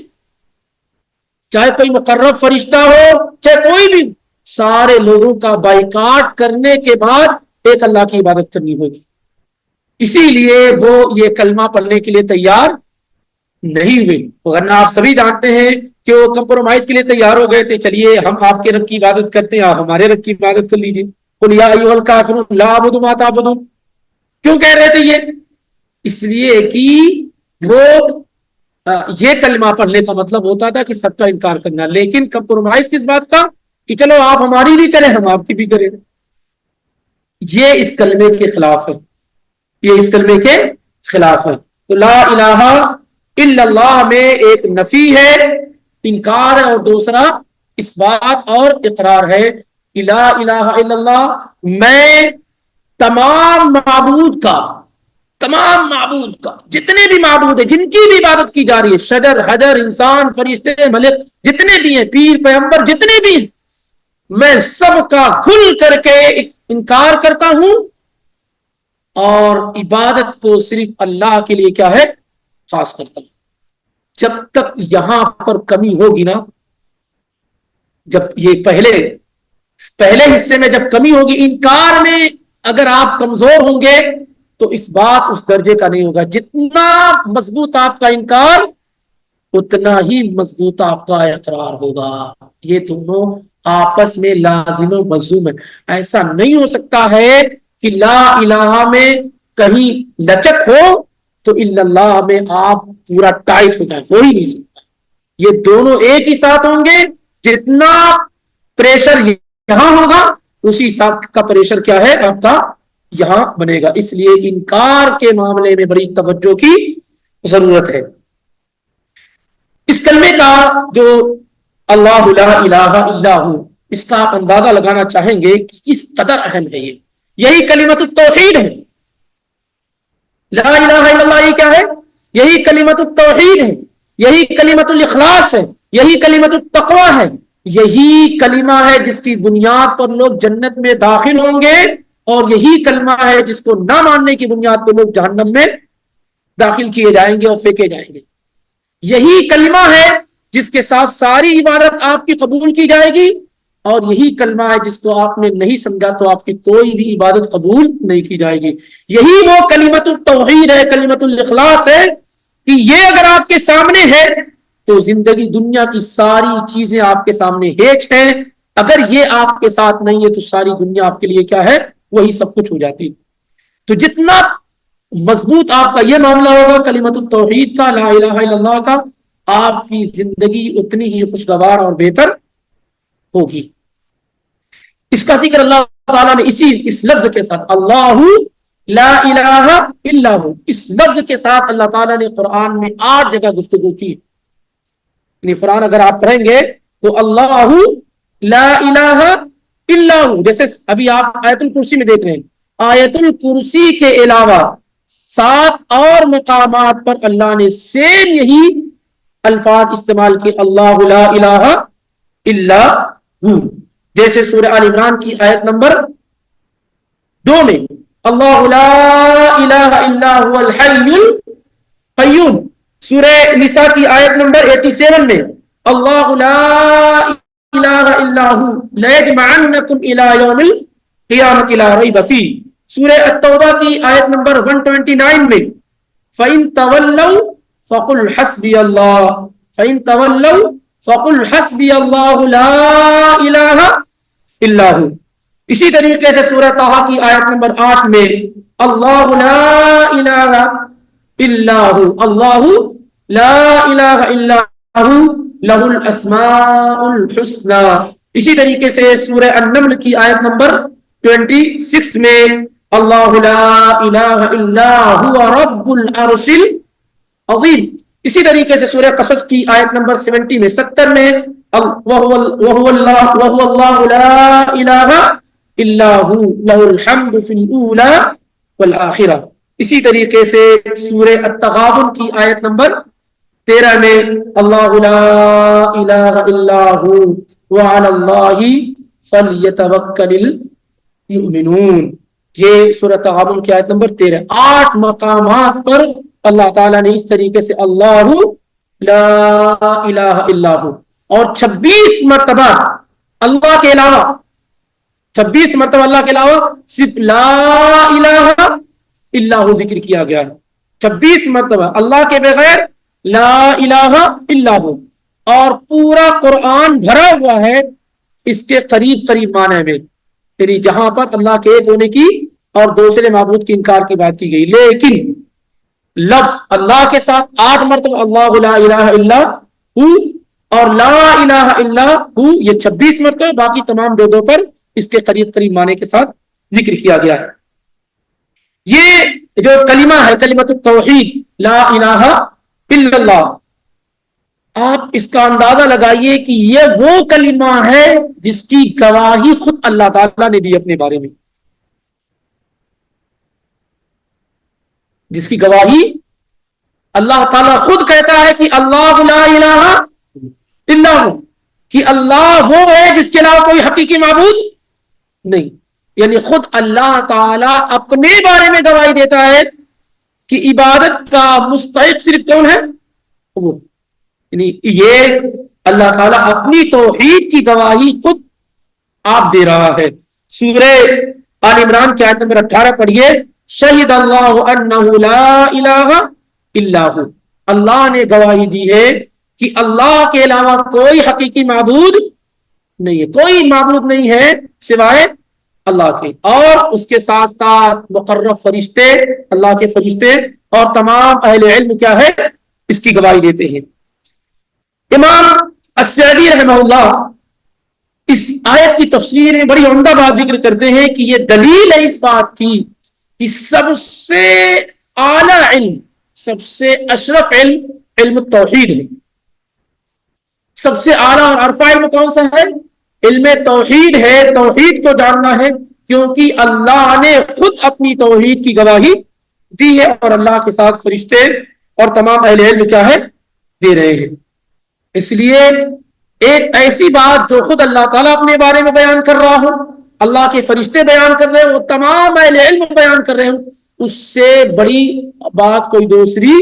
چاہے کوئی مقرب فرشتہ ہو چاہے کوئی بھی، سارے لوگوں کا بائیکاٹ کرنے کے بعد ایک اللہ کی عبادت کرنی ہوگی. اسی لیے وہ یہ کلمہ پڑھنے کے لیے تیار نہیں ہوئے. ورنہ آپ سبھی جانتے ہیں کہ وہ کمپرومائز کے لیے تیار ہو گئے تھے. چلیے ہم آپ کے رب کی عبادت کرتے ہیں، آپ ہمارے رب کی عبادت کر لیجیے. قل یا ایھا الکافرون لا اعبد ما تعبدون. کیوں کہہ رہے تھے یہ؟ اس لیے کہ وہ یہ کلمہ پڑھنے کا مطلب ہوتا تھا کہ سب کا انکار کرنا، لیکن کمپرومائز کس بات کا کہ چلو آپ ہماری بھی کریں ہم آپ کی بھی کریں. یہ اس کلمے کے خلاف ہے، یہ اس کلمے کے خلاف ہے. تو لا الہ الا اللہ میں ایک نفی ہے، انکار ہے، اور دوسرا اس بات اور اقرار ہے کہ لا الہ الا اللہ، میں تمام معبود کا جتنے بھی معبود ہیں، جن کی بھی عبادت کی جا رہی ہے، شجر حجر انسان فرشتے ملک جتنے بھی ہیں، پیر پیغمبر جتنے بھی ہیں، میں سب کا کھل کر کے انکار کرتا ہوں اور عبادت کو صرف اللہ کے لیے کیا ہے خاص کرتا ہوں. جب تک یہاں پر کمی ہوگی نا، جب یہ پہلے حصے میں جب کمی ہوگی، انکار میں اگر آپ کمزور ہوں گے تو اس بات اس درجے کا نہیں ہوگا. جتنا مضبوط آپ کا انکار اتنا ہی مضبوط آپ کا اقرار ہوگا. یہ دونوں آپس میں لازم و ملزوم ہے. ایسا نہیں ہو سکتا ہے کہ لا الہ میں کہیں لچک ہو تو الا اللہ میں آپ پورا ٹائٹ ہو جائے، ہو ہی نہیں سکتا. یہ دونوں ایک ہی ساتھ ہوں گے. جتنا پریشر یہاں ہوگا اسی ساتھ کا پریشر کیا ہے آپ کا یہاں بنے گا. اس لیے انکار کے معاملے میں بڑی توجہ کی ضرورت ہے. اس کلمے کا جو اللہ لا الہ الا ہو، اس کا آپ اندازہ لگانا چاہیں گے کہ کس قدر اہم ہے. یہی کلمۃ التوحید ہے. لا الہ الا اللہ یہ کیا ہے؟ یہی کلمۃ التوحید ہے، یہی کلمۃ الاخلاص ہے، یہی کلمۃ التقوی ہے. یہی کلمہ ہے جس کی بنیاد پر لوگ جنت میں داخل ہوں گے، اور یہی کلمہ ہے جس کو نہ ماننے کی بنیاد پر لوگ جہنم میں داخل کیے جائیں گے اور پھینکے جائیں گے. یہی کلمہ ہے جس کے ساتھ ساری عبادت آپ کی قبول کی جائے گی، اور یہی کلمہ ہے جس کو آپ نے نہیں سمجھا تو آپ کی کوئی بھی عبادت قبول نہیں کی جائے گی. یہی وہ کلمۃ التوحید ہے، کلمۃ الاخلاص ہے کہ یہ اگر آپ کے سامنے ہے تو زندگی دنیا کی ساری چیزیں آپ کے سامنے ہیچ ہیں. اگر یہ آپ کے ساتھ نہیں ہے تو ساری دنیا آپ کے لیے کیا ہے؟ وہی سب کچھ ہو جاتی. تو جتنا مضبوط آپ کا یہ معاملہ ہوگا کلمۃ التوحید کا، لا الہ الا اللہ کا، آپ کی زندگی اتنی ہی خوشگوار اور بہتر ہوگی. اس کا ذکر اللہ تعالیٰ نے اس لفظ کے ساتھ، اللہ لا الہ الا ہو، اس لفظ کے ساتھ اللہ تعالیٰ نے قرآن میں 8 جگہ گفتگو کی. یعنی قرآن اگر آپ پڑھیں گے تو اللہ لا الہ الا ہو، جیسے ابھی آپ آیت الکرسی میں دیکھ رہے ہیں، آیت الکرسی کے علاوہ 7 اور مقامات پر اللہ نے سیم یہی الفاظ استعمال کیے، اللہ لا الہ الا ہو. جیسے سورہ آل عمران کی آیت نمبر 2 میں اللہ لا الہ الا هو الحی القیوم. سورہ نساء کی آیت نمبر 87 میں اللہ لا الہ الا هو لیجمعنکم الی یوم القیامۃ لا ریب فیہ. سورہ التوبہ کی آیت نمبر 129 میں فَإِن تَوَلَّوْا فَقُلْ حَسْبِيَ اللَّهُ فَإِن تَوَلَّوْا فَقُلْ حَسْبِيَ اللَّهُ لَا إِلَٰهَ إِلَّا هُوَ. اسی طریقے سے سورہ طٰہٰ کی آیت نمبر 8 میں اللہ لا الہ الا ہو، اللہ لا الہ الا ہو لہ الاسماء الحسنى. اسی طریقے سے سورہ النمل کی آیت نمبر 26 میں اللہ لا الہ الا هو رب العرش العظیم. اسی طریقے سے سورہ قصص کی آیت نمبر 70 میں 70 میں وَهُوَ اللَّهُ لَا إِلَٰهَ إِلَّا هُوَ لَهُ الْحَمْدُ فِي الْأُولَىٰ وَالْآخِرَةِ. اسی طریقے سے سورہ التغابن کی آیت نمبر 13 میں اللہ لا الہ الا هو وعلی اللہ فلیتوکل المؤمنون. یہ سورہ التغابن کی آیت نمبر 13. 8 مقامات پر اللہ تعالیٰ نے اس طریقے سے اللہ لا الہ الا ہو، اور 26 مرتبہ اللہ کے علاوہ 26 مرتبہ اللہ کے علاوہ صرف لا الہ الا ہو ذکر کیا گیا ہے. 26 مرتبہ اللہ کے بغیر لا الہ الا ہو. اور پورا قرآن بھرا ہوا ہے اس کے قریب قریب معنی میں، یعنی جہاں پر اللہ کے ایک ہونے کی اور دوسرے معبود کی انکار کی بات کی گئی. لیکن لفظ اللہ کے ساتھ 8 مرتبہ اللہ لا الہ الا ہو اور لا الہ الا ہو یہ 26 مرتبہ، باقی تمام جگہوں پر اس کے قریب قریب معنی کے ساتھ ذکر کیا گیا ہے. یہ جو کلمہ ہے کلمۃ التوحید لا الہ الا اللہ، آپ اس کا اندازہ لگائیے کہ یہ وہ کلمہ ہے جس کی گواہی خود اللہ تعالیٰ نے دی اپنے بارے میں، جس کی گواہی اللہ تعالیٰ خود کہتا ہے کہ اللہ لا الہ الا ہو، کہ اللہ وہ ہے جس کے علاوہ کوئی حقیقی معبود نہیں. یعنی خود اللہ تعالیٰ اپنے بارے میں گواہی دیتا ہے کہ عبادت کا مستحق صرف کون ہے؟ وہ. یعنی یہ اللہ تعالیٰ اپنی توحید کی گواہی خود آپ دے رہا ہے. سورہ آل عمران کی آیت نمبر 18 پڑھیے، شہد اللہ انہ لا الہ الا ہو. اللہ نے گواہی دی ہے کہ اللہ کے علاوہ کوئی حقیقی معبود نہیں ہے، کوئی معبود نہیں ہے سوائے اللہ کے. اور اس کے ساتھ ساتھ مقرب فرشتے، اللہ کے فرشتے اور تمام اہل علم کیا ہے؟ اس کی گواہی دیتے ہیں. امام السعدی رحمہ اللہ اس آیت کی تفسیر میں بڑی عمدہ بات ذکر کرتے ہیں کہ یہ دلیل ہے اس بات کی کہ سب سے اعلی علم، سب سے اشرف علم علم التوحید ہے. سب سے اعلیٰ اور عرفہ علم کون سا ہے؟ علم توحید ہے. توحید کو جاننا ہے، کیونکہ اللہ نے خود اپنی توحید کی گواہی دی ہے، اور اللہ کے ساتھ فرشتے اور تمام اہل علم کیا ہے؟ دے رہے ہیں. اس لیے ایک ایسی بات جو خود اللہ تعالیٰ اپنے بارے میں بیان کر رہا ہو، اللہ کے فرشتے بیان کر رہے ہو، تمام اہل علم بیان کر رہے ہوں، اس سے بڑی بات کوئی دوسری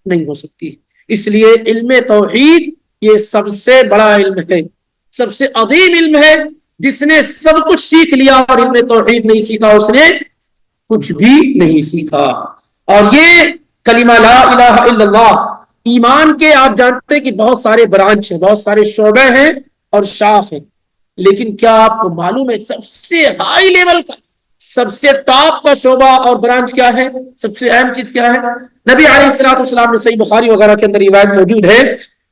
نہیں ہو سکتی. اس لیے علم توحید یہ سب سے بڑا علم ہے، سب سے عظیم علم ہے. جس نے سب کچھ سیکھ لیا اور علم توحید نہیں سیکھا، اس نے کچھ بھی نہیں سیکھا. اور یہ کلمہ لا الہ الا اللہ، ایمان کے آپ جانتے ہیں کہ بہت سارے برانچ ہیں، بہت سارے شعبے ہیں اور شاخ ہیں. لیکن کیا آپ کو معلوم ہے سب سے ہائی لیول کا، سب سے ٹاپ کا شعبہ اور برانچ کیا ہے؟ سب سے اہم چیز کیا ہے؟ نبی علیہ الصلوۃ والسلام نے صحیح بخاری وغیرہ کے اندر روایت موجود ہے،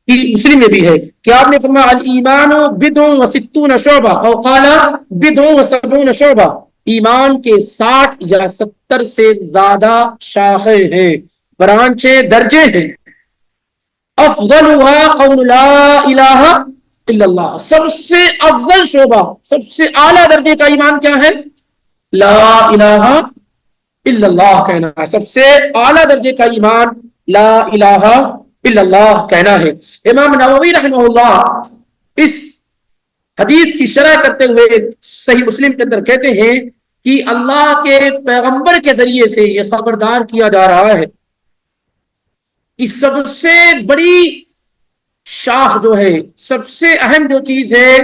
کہ مسلم میں بھی ہے، کہ آپ نے فرمایا الایمان بضع وستون شعبہ، او قال بضع وسبعون شعبہ، ایمان کے 60 یا 70 سے زیادہ شاخیں ہیں، برانچیں، درجے ہیں. افضلها قول لا الہ الا اللہ، سب سے افضل شعبہ، سب سے اعلیٰ درجے کا ایمان کیا ہے؟ لا الہ الا اللہ کہنا ہے. سب سے اعلیٰ درجے کا ایمان لا الہ الا اللہ کہنا ہے. امام نووی رحمہ اللہ اس حدیث کی شرح کرتے ہوئے صحیح مسلم کے اندر کہتے ہیں کہ اللہ کے پیغمبر کے ذریعے سے یہ خبردار کیا جا رہا ہے کہ سب سے بڑی شاخ جو ہے، سب سے اہم جو چیز ہے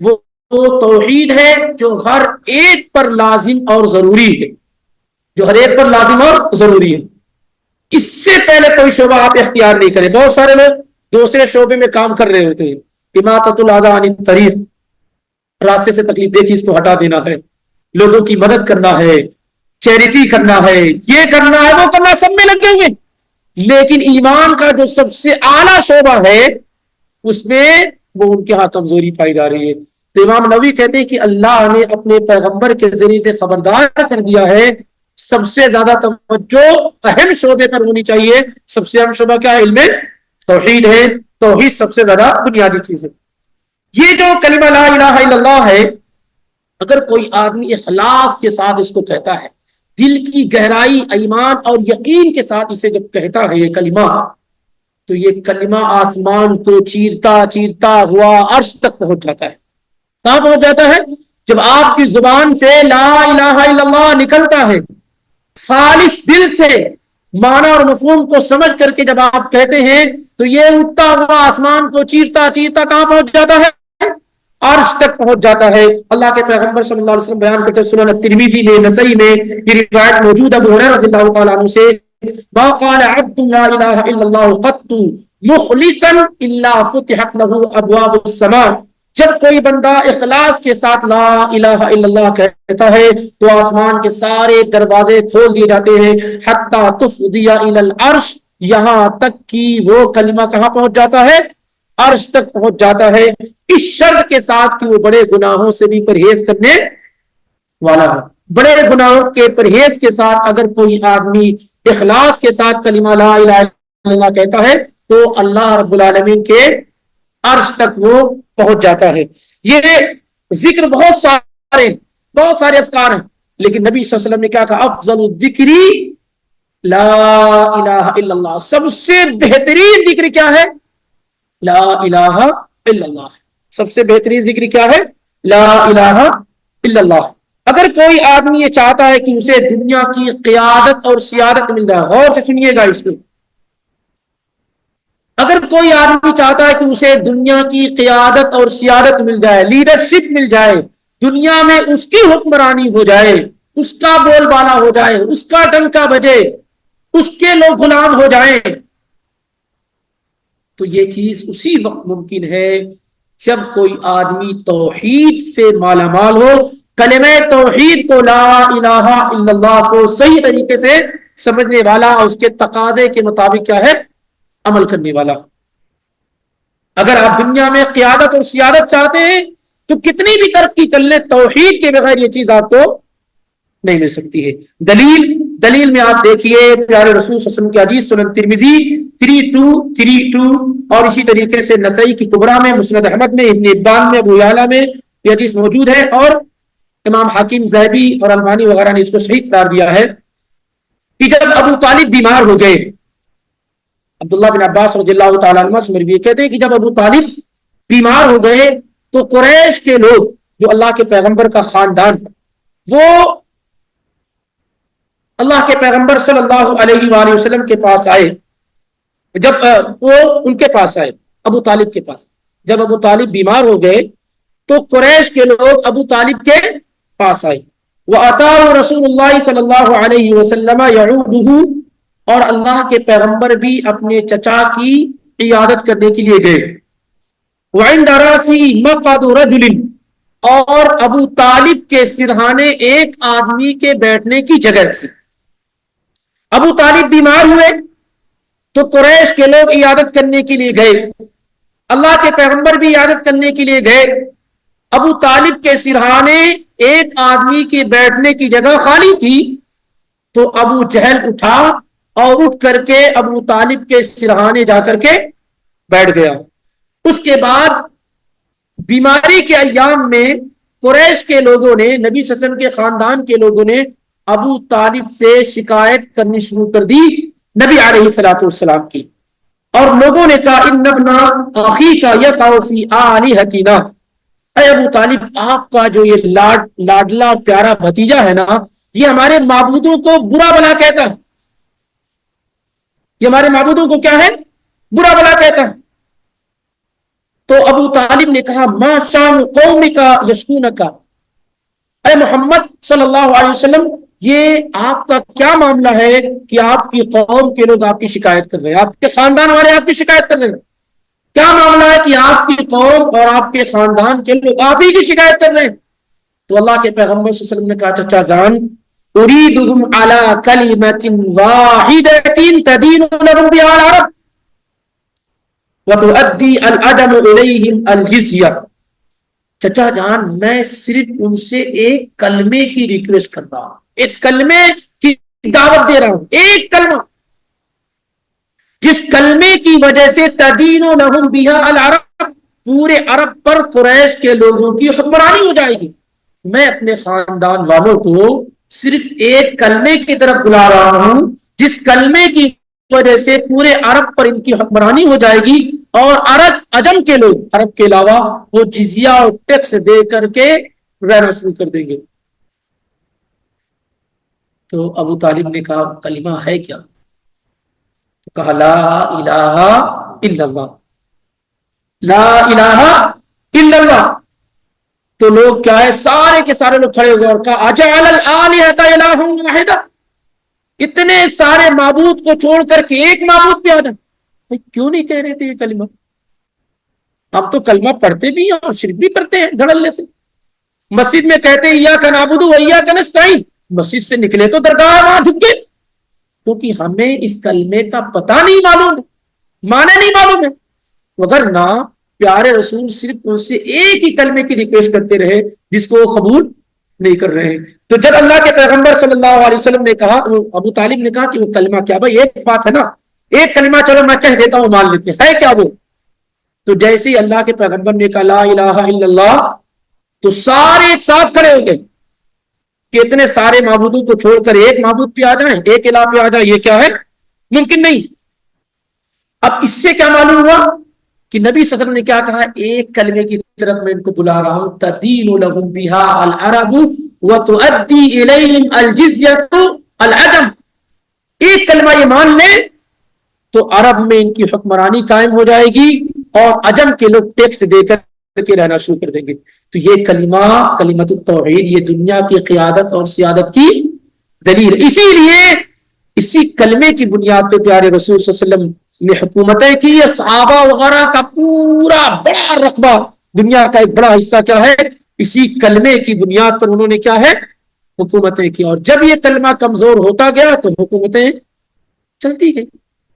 وہ توحید ہے، جو ہر ایک پر لازم اور ضروری ہے، جو ہر ایک پر لازم اور ضروری ہے. اس سے پہلے کوئی شعبہ آپ اختیار نہیں کریں. بہت سارے لوگ دوسرے شعبے میں کام کر رہے ہوتے ہیں، اماطۃ الاذى عن الطریق، راستے سے تکلیف دہ چیز کو ہٹا دینا ہے، لوگوں کی مدد کرنا ہے، چیریٹی کرنا ہے، یہ کرنا ہے، وہ کرنا، سب میں لگے ہوئے. لیکن ایمان کا جو سب سے اعلیٰ شعبہ ہے اس میں وہ ان کے ہاں کمزوری پائی جا رہی ہے. تو امام نووی کہتے ہیں کہ اللہ نے اپنے پیغمبر کے ذریعے سے خبردار کر دیا ہے سب سے زیادہ توجہ اہم شعبے پر ہونی چاہیے. سب سے اہم شعبہ کیا ہے؟ علم توحید ہے. توحید سب سے زیادہ بنیادی چیز ہے. یہ جو کلمہ لا الہ الا اللہ ہے، اگر کوئی آدمی اخلاص کے ساتھ اس کو کہتا ہے، دل کی گہرائی، ایمان اور یقین کے ساتھ اسے جب کہتا ہے یہ کلمہ، تو یہ کلمہ آسمان کو چیرتا چیرتا ہوا عرش تک پہنچ جاتا ہے. کہاں پہنچ جاتا ہے؟ جب آپ کی زبان سے لا الہ الا اللہ نکلتا ہے، خالص دل سے معنی اور مفہوم کو سمجھ کر کے جب آپ کہتے ہیں، تو یہ اٹھتا ہوا آسمان کو چیرتا چیرتا کہاں پہنچ جاتا ہے؟ عرش تک پہنچ جاتا ہے. اللہ کے پیغمبر صلی اللہ علیہ وسلم بیان کرتے ہیں سنن ترمذی میں، نسائی میں یہ روایت موجود ہے ابو ہریرہ رضی اللہ تعالیٰ عنہ سے، ما قال عبد لا الہ الا اللہ قط مخلصا الا فتحت له ابواب السماء. جب کوئی بندہ اخلاص کے ساتھ لا الہ الا اللہ کہتا ہے تو آسمان کے سارے دروازے کھول دیے جاتے ہیں، حتی تفضی الی العرش، یہاں تک کہ وہ کلمہ کہاں پہنچ جاتا ہے؟ عرش تک پہنچ جاتا ہے. اس شرط کے ساتھ کہ وہ بڑے گناہوں سے بھی پرہیز کرنے والا ہے. بڑے گناہوں کے پرہیز کے ساتھ اگر کوئی آدمی اخلاص کے ساتھ کلمہ لا الہ الا اللہ کہتا ہے تو اللہ رب العالمین کے عرش تک وہ پہنچ جاتا ہے. یہ ذکر بہت سارے اذکار ہیں، لیکن نبی صلی اللہ علیہ وسلم نے کیا کہا؟ افضل الذکر لا الہ الا اللہ. سب سے بہترین ذکر کیا ہے؟ لا الہ الا اللہ. سب سے بہترین ذکر کیا ہے؟ لا الہ الا اللہ. اگر کوئی آدمی یہ چاہتا ہے کہ اسے دنیا کی قیادت اور سیادت مل جائے، غور سے سنیے گا اس کو، اگر کوئی آدمی چاہتا ہے کہ اسے دنیا کی قیادت اور سیادت مل جائے، لیڈرشپ مل جائے، دنیا میں اس کی حکمرانی ہو جائے، اس کا بول بالا ہو جائے، اس کا ڈنکا بجے، اس کے لوگ غلام ہو جائیں، تو یہ چیز اسی وقت ممکن ہے جب کوئی آدمی توحید سے مالا مال ہو، کلمہ توحید کو، لا الہ الا اللہ کو صحیح طریقے سے سمجھنے والا، اس کے تقاضے کے مطابق کیا ہے؟ عمل کرنے والا. اگر آپ دنیا میں قیادت اور سیادت چاہتے ہیں تو کتنی بھی ترقی کر لیں، توحید کے بغیر یہ چیز آپ کو نہیں مل سکتی ہے۔ دلیل میں آپ دیکھیے پیارے رسول صلی اللہ علیہ وسلم کی حدیث سنن ترمذی 3232 اور اسی طریقے سے نسائی کی کبریٰ میں، مسند احمد میں، ابن حبان میں، ابو یعلا میں یہ حدیث موجود ہے، اور امام حاکم ذہبی اور البانی وغیرہ نے اس کو صحیح قرار دیا ہے کہ جب ابو طالب بیمار ہو گئے، عبداللہ بن عباس رضی اللہ تعالیٰ عنہ سے مروی کہتے ہیں کہ جب ابو طالب بیمار ہو گئے تو قریش کے لوگ جو اللہ کے پیغمبر کا خاندان، وہ اللہ کے پیغمبر صلی اللہ علیہ وآلہ وسلم کے پاس آئے، جب وہ ان کے پاس آئے ابو طالب کے پاس، جب ابو طالب بیمار ہو گئے تو قریش کے لوگ ابو طالب کے پاس آئے، وَأَتَاهُ رسول اللہ صلی اللہ علیہ وسلم يَعُودُهُ، اور اللہ کے پیغمبر بھی اپنے چچا کی عیادت کرنے کے لیے گئے، وَعِنْدَ رَأْسِهِ مَقْعَدُ رَجُلٍ، اور ابو طالب کے سرہانے ایک آدمی کے بیٹھنے کی جگہ تھی۔ ابو طالب بیمار ہوئے تو قریش کے لوگ عیادت کرنے کے لیے گئے، اللہ کے پیغمبر بھی عیادت کرنے کے لیے گئے، ابو طالب کے سرہانے ایک آدمی کے بیٹھنے کی جگہ خالی تھی، تو ابو جہل اٹھا اور اٹھ کر کے ابو طالب کے سرہانے جا کر کے بیٹھ گیا۔ اس کے بعد بیماری کے ایام میں قریش کے لوگوں نے، نبی صلی اللہ علیہ وسلم کے خاندان کے لوگوں نے ابو طالب سے شکایت کرنی شروع کر دی نبی علیہ الصلوۃ والسلام کی، اور لوگوں نے کہا ان ابنا اخیک یقع فی آلہتنا، اے ابو طالب آپ کا جو یہ لاڈلا پیارا بھتیجا ہے نا، یہ ہمارے معبودوں کو برا بلا کہتا ہے، یہ ہمارے معبودوں کو کیا ہے؟ برا بلا کہتا ہے۔ تو ابو طالب نے کہا ما شان قومک یشکونک، اے محمد صلی اللہ علیہ وسلم یہ آپ کا کیا معاملہ ہے کہ آپ کی قوم کے لوگ آپ کی شکایت کر رہے ہیں، آپ کے خاندان والے آپ کی شکایت کر رہے ہیں، کیا معاملہ ہے کہ آپ کی قوم اور آپ کے خاندان کے لوگ آپ ہی کی شکایت کر رہے ہیں؟ تو اللہ کے پیغمبر صلی اللہ علیہ وسلم نے کہا چچا جان اریدہم علی کلمۃ واحدۃ تدین لہم بها العرب وتؤدی العجم الیہم الجزیہ، چچا جان میں صرف ان سے ایک کلمے کی ریکویسٹ کر رہا ہوں، ایک کلمے کی دعوت دے رہا ہوں، ایک کلمہ جس کلمے کی وجہ سے تدین لہم بها العرب، پورے عرب پر قریش کے لوگوں کی حکمرانی ہو جائے گی۔ میں اپنے خاندان والوں کو صرف ایک کلمے کی طرف بلا رہا ہوں جس کلمے کی وجہ سے پورے عرب پر ان کی حکمرانی ہو جائے گی، اور عرب عجم کے لوگ، عرب کے علاوہ وہ جزیہ اور ٹیکس دے کر کے رہنا شروع کر دیں گے۔ تو ابو طالب نے کہا کلمہ ہے کیا؟ تو کہا لا الہ الا اللہ، لا الہ الا اللہ۔ تو لوگ کیا ہے، سارے کے سارے لوگ کھڑے ہو گئے اور کہا اجعل الآلہۃ الہ واحدہ، اتنے سارے معبود کو چھوڑ کر کے ایک معبود پہ آ جائیں۔ کیوں نہیں کہہ رہے تھے یہ کلمہ؟ اب تو کلمہ پڑھتے بھی ہیں اور شرک بھی کرتے ہیں دھڑلے سے، مسجد میں کہتے ہیں ایاک نعبد و ایاک نستعین، مسجد سے نکلے تو درگاہ وہاں جھک گئے، کیونکہ ہمیں اس کلمے کا پتہ نہیں معلوم ہے، معنی نہیں معلوم ہے، وگرنہ پیارے رسول صرف ان سے ایک ہی کلمے کی ریکویسٹ کرتے رہے جس کو وہ قبول نہیں کر رہے ہیں۔ تو جب اللہ کے پیغمبر صلی اللہ علیہ وسلم نے کہا، ابو طالب نے کہا کہ وہ کلمہ کیا؟ بھائی ایک بات ہے نا، ایک کلمہ چلو میں کہہ دیتا ہوں مان لیتے ہیں، ہے کیا وہ؟ تو جیسے ہی اللہ کے پیغمبر نے کہا لا الہ الا اللہ، تو سارے ایک ساتھ کھڑے ہو گئے کہ اتنے سارے معبودوں کو چھوڑ کر ایک معبود پہ آ جائیں، ایک الہ پہ آ جائیں، یہ کیا ہے؟ ممکن نہیں۔ اب اس سے کیا معلوم ہوا کہ نبی صلی اللہ علیہ وسلم نے کیا کہا؟ ایک کلمے کی طرف میں ان کو بلا رہا ہوں، تدین لہم بها العرب وتؤدی الیہم الجزیۃ العجم، ایک کلمہ یہ مان لیں تو عرب میں ان کی حکمرانی قائم ہو جائے گی اور عجم کے لوگ ٹیکس دے کر کے رہنا شروع کر دیں گے۔ تو یہ کلمہ، کلمۃ التوحید، یہ دنیا کی قیادت اور سیادت کی دلیل، اسی لیے اسی کلمے کی بنیاد پہ پیارے رسول صلی اللہ علیہ وسلم نے حکومتیں کی، صحابہ وغیرہ کا پورا بڑا رقبہ، دنیا کا ایک بڑا حصہ کیا ہے، اسی کلمے کی بنیاد پر انہوں نے کیا ہے، حکومتیں کی۔ اور جب یہ کلمہ کمزور ہوتا گیا تو حکومتیں چلتی گئی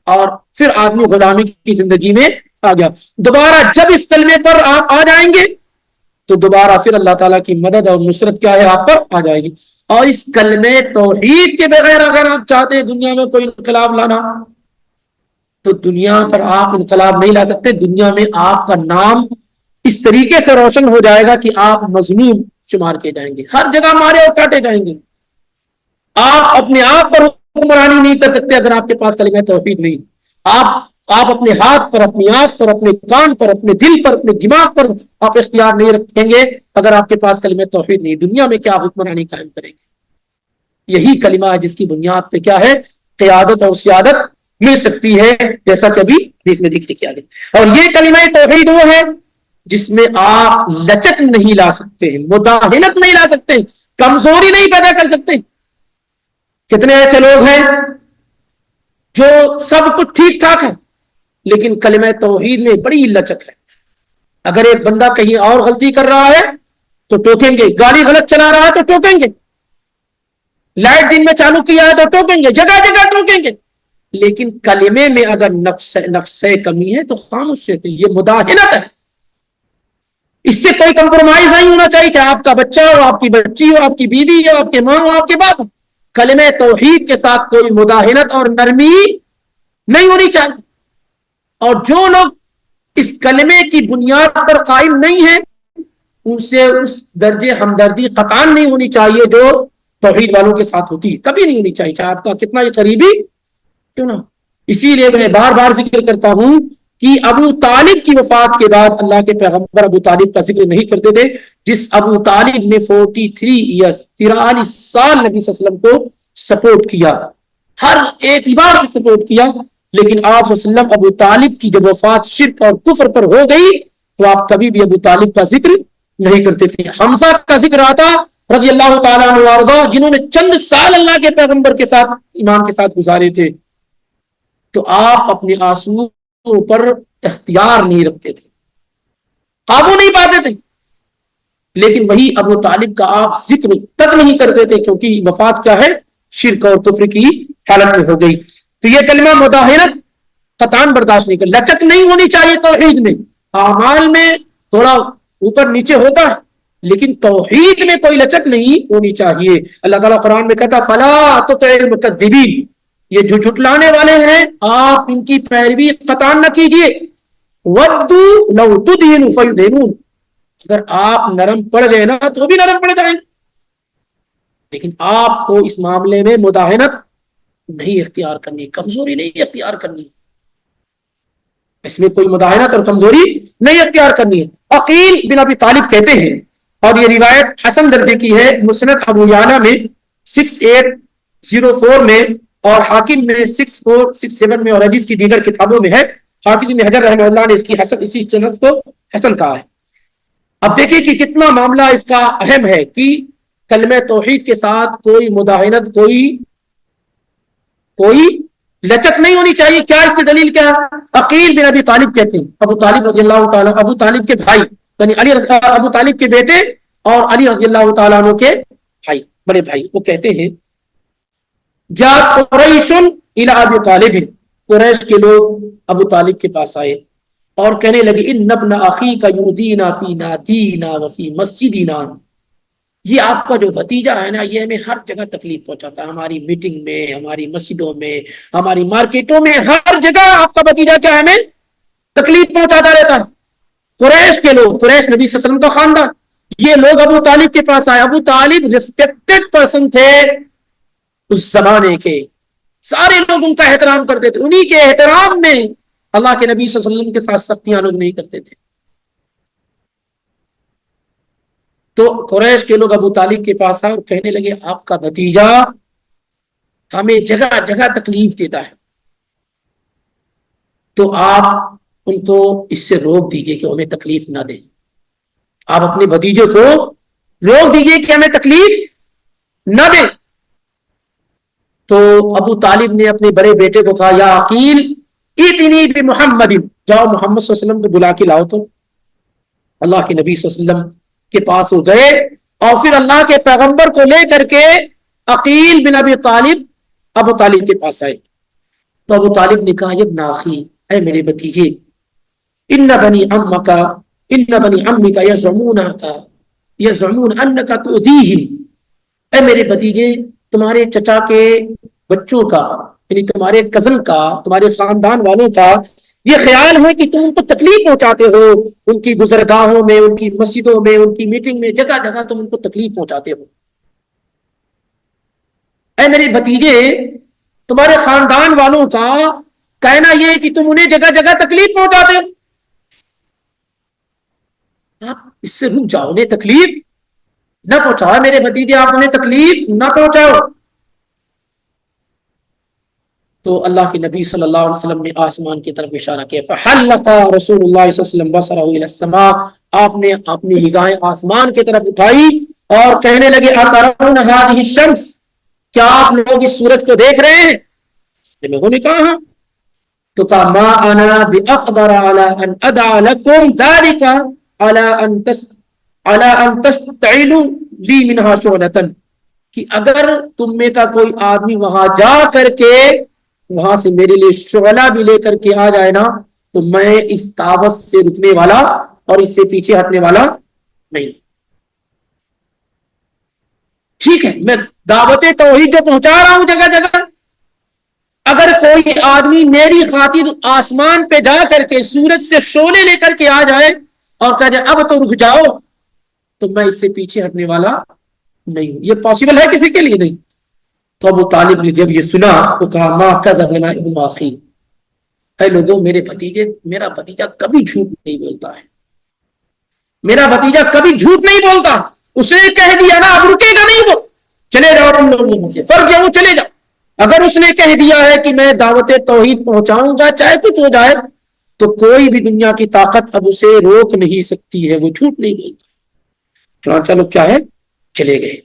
اور پھر آدمی غلامی کی زندگی میں آ گیا۔ دوبارہ جب اس کلمے پر آپ آ جائیں گے تو دوبارہ پھر اللہ تعالیٰ کی مدد اور نصرت کیا ہے، آپ پر آ جائے گی۔ اور اس کلمہ توحید کے بغیر اگر آپ چاہتے ہیں دنیا میں کوئی انقلاب لانا تو دنیا پر آپ انقلاب نہیں لا سکتے. دنیا میں آپ کا نام اس طریقے سے روشن ہو جائے گا کہ آپ مظلوم شمار کیے جائیں گے, ہر جگہ مارے اور کاٹے جائیں گے. آپ اپنے آپ پر حکمرانی نہیں کر سکتے اگر آپ کے پاس کلمہ توحید نہیں. آپ اپنے ہاتھ پر, اپنی آنکھ پر, اپنے کان پر, اپنے دل پر, اپنے دماغ پر آپ اختیار نہیں رکھیں گے اگر آپ کے پاس کلمہ توحید نہیں. دنیا میں کیا حکمرانی قائم کریں گے؟ یہی کلمہ ہے جس کی بنیاد پہ کیا ہے, قیادت اور سیادت مل سکتی ہے, جیسا کہ ابھی اس میں ذکر کیا گیا. اور یہ کلمہ توحید وہ ہے جس میں آپ لچک نہیں لا سکتے, مداہنت نہیں لا سکتے, کمزوری نہیں پیدا کر سکتے. کتنے ایسے لوگ ہیں جو سب کچھ ٹھیک ٹھاک ہے لیکن کلمہ توحید میں بڑی لچک ہے. اگر ایک بندہ کہیں اور غلطی کر رہا ہے تو ٹوکیں گے, گاڑی غلط چلا رہا ہے تو ٹوکیں گے, لائٹ دن میں چالو کیا ہے تو ٹوکیں گے, جگہ جگہ ٹوکیں گے. لیکن کلمے میں اگر نقص کمی ہے تو خاموش رہتے. یہ مداہنت ہے, اس سے کوئی کمپرومائز نہیں ہونا چاہیے, چاہے آپ کا بچہ ہو, آپ کی بچی ہو, آپ کی بیوی ہو, آپ کے ماں ہو, آپ کے باپ ہو. کلمہ توحید کے ساتھ کوئی مداہنت اور نرمی نہیں ہونی چاہیے. اور جو لوگ اس کلمے کی بنیاد پر قائم نہیں ہیں ان سے اس درجے ہمدردی قطعاً نہیں ہونی چاہیے جو توحید والوں کے ساتھ ہوتی ہے, کبھی نہیں ہونی چاہیے, چاہے آپ کا کتنا ہی قریبی کیوں نہ. اسی لیے میں بار بار ذکر کرتا ہوں کہ ابو طالب کی وفات کے بعد اللہ کے پیغمبر ابو طالب کا ذکر نہیں کرتے تھے, جس ابو طالب نے 43 ایئرز 43 سال نبی صلی اللہ علیہ وسلم کو سپورٹ کیا, ہر اعتبار سے سپورٹ کیا. لیکن آپ صلی اللہ علیہ وسلم ابو طالب کی جب وفات شرک اور کفر پر ہو گئی تو آپ کبھی بھی ابو طالب کا ذکر نہیں کرتے تھے. حمزہ کا ذکر آتا رضی اللہ تعالیٰ عنہ وارضا, جنہوں نے چند سال اللہ کے پیغمبر کے ساتھ ایمان کے ساتھ گزارے تھے, تو آپ اپنے آنسوؤں پر اختیار نہیں رکھتے تھے, قابو نہیں پاتے تھے. لیکن وہی ابو طالب کا آپ ذکر تک نہیں کرتے تھے کیونکہ وفات کیا ہے, شرک اور کفر کی حالت میں ہو گئی. تو یہ کلمہ مداہنت قطعاً برداشت نہیں کر, لچک نہیں ہونی چاہیے توحید میں. اعمال میں تھوڑا اوپر نیچے ہوتا ہے لیکن توحید میں کوئی لچک نہیں ہونی چاہیے. اللہ تعالیٰ قرآن میں کہتا فلا تطع المکذبین, یہ جو جھٹلانے والے ہیں آپ ان کی پیروی قطعاً نہ کیجیے. ودوا لو تدہن فیدہنون, اگر آپ نرم پڑ گئے نا تو بھی نرم پڑ جائیں, لیکن آپ کو اس معاملے میں مداہنت نہیں اختیار کرنی, کمزوری نہیں اختیار کرنی, اس میں کوئی مداہنت اور کمزوری نہیں اختیار کرنی ہے. عقیل بن ابی طالب کہتے ہیں, اور یہ روایت حسن درجے کی ہے, مسند ابو یعلا میں 6804 میں اور حاکم میں 6467 میں اور حدیث کی دیگر کتابوں میں ہے. حافظ ابن حجر رحمہ اللہ نے اس کی حسن اسی سند کو حسن کہا ہے. اب دیکھیں کہ کتنا معاملہ اس کا اہم ہے کہ کلمہ توحید کے ساتھ کوئی مداہنت, کوئی لچک نہیں ہونی چاہیے. کیا اس کی دلیل کیا ہے؟ عقیل بن ابی طالب کہتے ہیں, ابو طالب رضی اللہ تعالیٰ, ابو طالب کے بھائی یعنی علی, ابو طالب کے بیٹے اور علی رضی اللہ تعالیٰ عنہ کے بھائی, بڑے بھائی, وہ کہتے ہیں جا قریش الی ابی طالب, قریش کے لوگ ابو طالب کے پاس آئے اور کہنے لگے ان ابن اخیک یؤذینا فی نادینا وفی مسجدنا, یہ آپ کا جو بھتیجا ہے نا یہ ہمیں ہر جگہ تکلیف پہنچاتا ہے, ہماری میٹنگ میں, ہماری مسجدوں میں, ہماری مارکیٹوں میں, ہر جگہ آپ کا بھتیجا کیا ہے ہمیں تکلیف پہنچاتا رہتا ہے. قریش کے لوگ, قریش نبی صلی اللہ علیہ وسلم کا خاندان, یہ لوگ ابو طالب کے پاس آئے. ابو طالب ریسپیکٹڈ پرسن تھے اس زمانے کے, سارے لوگ ان کا احترام کرتے تھے, انہی کے احترام میں اللہ کے نبی صلی اللہ علیہ وسلم کے ساتھ سختیاں لوگ نہیں کرتے تھے. تو قریش کے لوگ ابو طالب کے پاس آئے اور کہنے لگے آپ کا بھتیجا ہمیں جگہ جگہ تکلیف دیتا ہے, تو آپ ان کو اس سے روک دیجئے کہ ہمیں تکلیف نہ دیں. آپ اپنے بھتیجے کو روک دیجئے کہ ہمیں تکلیف نہ دیں. تو ابو طالب نے اپنے بڑے بیٹے کو کہا یا عقیل ائتنی بمحمد, جاؤ محمد صلی اللہ علیہ وسلم کو بلا کے لاؤ. تو اللہ کے نبی صلی اللہ علیہ وسلم کے پاس وہ گئے اور پھر اللہ کے پیغمبر کو لے کر کے عقیل بن ابی طالب ابو طالب کے پاس آئے. تو ابو طالب نے کہا ابن اخی, اے میرے بھتیجے, ان بنی عمک یزعمون انک تؤذیہم, اے میرے بھتیجے، تمہارے چچا کے بچوں کا، یعنی تمہارے کزن کا، تمہارے خاندان والوں کا یہ خیال ہے کہ تم ان کو تکلیف پہنچاتے ہو، ان کی گزرگاہوں میں، ان کی مسجدوں میں، ان کی میٹنگ میں، جگہ جگہ تم ان کو تکلیف پہنچاتے ہو۔ اے میرے بھتیجے، تمہارے خاندان والوں کا کہنا یہ ہے کہ تم انہیں جگہ جگہ تکلیف پہنچاتے ہو۔ آپ اس سے رک جاؤ، انہیں تکلیف نہ پہنچاؤ میرے بھتیجے، آپ انہیں تکلیف نہ پہنچاؤ۔ تو اللہ کے نبی صلی اللہ علیہ وسلم نے آسمان کی طرف اشارہ کیا، فحلق رسول اللہ صلی اللہ علیہ وسلم بصرہ الی السماء، آپ نے اپنی نگاہیں آسمان کی طرف اٹھائی اور کہنے لگے اترون هذه الشمس، کیا آپ لوگ اس سورج کو دیکھ رہے ہیں؟ لوگوں نے کہا ہاں۔ تو کہا ما انا باقدر على ان ادعى لكم ذلك على ان تستعلوا لي منها شعلة، کہ اگر تم میں کا کوئی آدمی وہاں جا کر کے وہاں سے میرے لیے شعلہ بھی لے کر کے آ جائے نا، تو میں اس دعوت سے رکنے والا اور اس سے پیچھے ہٹنے والا نہیں۔ ٹھیک ہے، میں دعوت توحید جو پہنچا رہا ہوں جگہ جگہ، اگر کوئی آدمی میری خاطر آسمان پہ جا کر کے سورج سے شعلے لے کر کے آ جائے اور کہہ جائے اب تو رک جاؤ، تو میں اس سے پیچھے ہٹنے والا نہیں ہوں۔ یہ پاسبل ہے کسی کے لیے؟ نہیں۔ تو ابو طالب نے جب یہ سنا تو کہا ما کذبنا ابن اخی، اے لوگوں، میرے بھتیجے، میرا بھتیجا کبھی جھوٹ نہیں بولتا ہے، میرا بھتیجا کبھی جھوٹ نہیں بولتا، اسے کہہ دیا نا اب رکے گا نہیں، وہ چلے جاؤ تم لوگ یہاں سے، فرق ہے وہ چلے جاؤ۔ اگر اس نے کہہ دیا ہے کہ میں دعوت توحید پہنچاؤں گا چاہے کچھ ہو جائے، تو کوئی بھی دنیا کی طاقت اب اسے روک نہیں سکتی ہے، وہ جھوٹ نہیں بولتا۔ چنانچہ لوگ کیا ہے، چلے گئے۔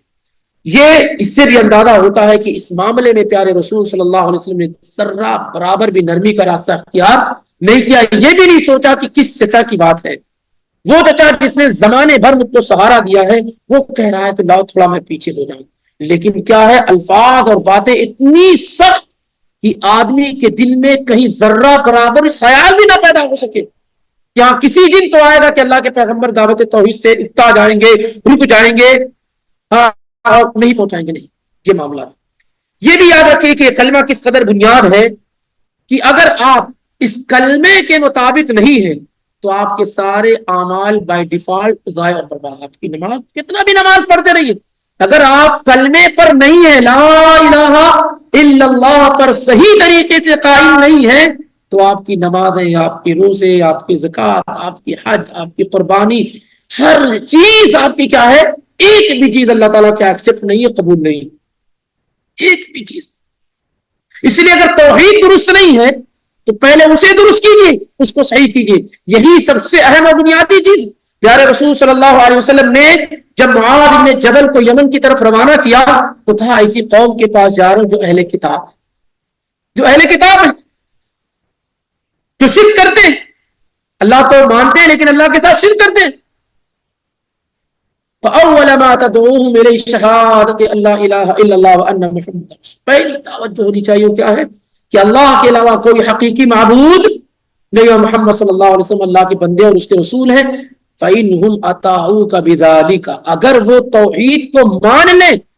یہ اس سے بھی اندازہ ہوتا ہے کہ اس معاملے میں پیارے رسول صلی اللہ علیہ وسلم نے ذرہ برابر بھی نرمی کا راستہ اختیار نہیں کیا، یہ بھی نہیں سوچا کہ کس چچا کی بات ہے۔ وہ چچا جس نے زمانے بھر مجھ کو سہارا دیا ہے وہ کہہ رہا ہے تو لاؤ تھوڑا میں پیچھے ہو جاؤں، لیکن کیا ہے، الفاظ اور باتیں اتنی سخت کہ آدمی کے دل میں کہیں ذرہ برابر خیال بھی نہ پیدا ہو سکے۔ یہاں کسی دن تو آئے گا کہ اللہ کے پیغمبر دعوت توحید سے اکتا جائیں گے، رک جائیں گے، نہیں پہنچائیں گے، نہیں، یہ معاملہ ہے۔ یہ بھی یاد رکھیے کہ کلمہ کس قدر بنیاد ہے کہ اگر آپ اس کلمے کے مطابق نہیں ہیں تو آپ کے سارے اعمال بائی ڈیفالٹ ضائع اور برباد۔ آپ کی نماز، کتنا بھی نماز پڑھتے رہیے، اگر آپ کلمے پر نہیں ہیں، لا الہ الا اللہ پر صحیح طریقے سے قائم نہیں ہیں، تو آپ کی نمازیں، آپ کے روزے، آپ کی زکوٰۃ، آپ کی حج، آپ کی قربانی، ہر چیز آپ کی کیا ہے، ایک بھی چیز اللہ تعالیٰ کیا ایکسپٹ نہیں ہے، قبول نہیں، ایک بھی چیز۔ اس لیے اگر توحید درست نہیں ہے تو پہلے اسے درست کیجیے، اس کو صحیح کیجیے، یہی سب سے اہم اور بنیادی چیز۔ پیارے رسول صلی اللہ علیہ وسلم نے جب معاذ بن جبل کو یمن کی طرف روانہ کیا تو کہا ایسی قوم کے پاس جا رہا ہوں جو اہل کتاب، جو اہل کتاب ہے، جو شرک کرتے ہیں، اللہ کو مانتے ہیں لیکن اللہ کے ساتھ شرک کرتے ہیں۔ فَأَوَّلَ مَا تَدْعُوهُمْ إِلَيْهِ شَهَادَةِ أَن لَا إِلَٰهَ إِلَّا اللَّهُ وَأَنَّ مُحَمَّدًا رَسُولُ اللَّهِ۔ پہلی توجہ ہونی چاہیے کیا ہے کہ اللہ کے علاوہ کوئی حقیقی معبود نہیں، اور محمد صلی اللہ علیہ وسلم اللہ کے بندے اور اس کے رسول ہیں۔ فَإِنْهُمْ أَطَاعُوكَ بِذَلِكَ، اگر وہ توحید کو مان لیں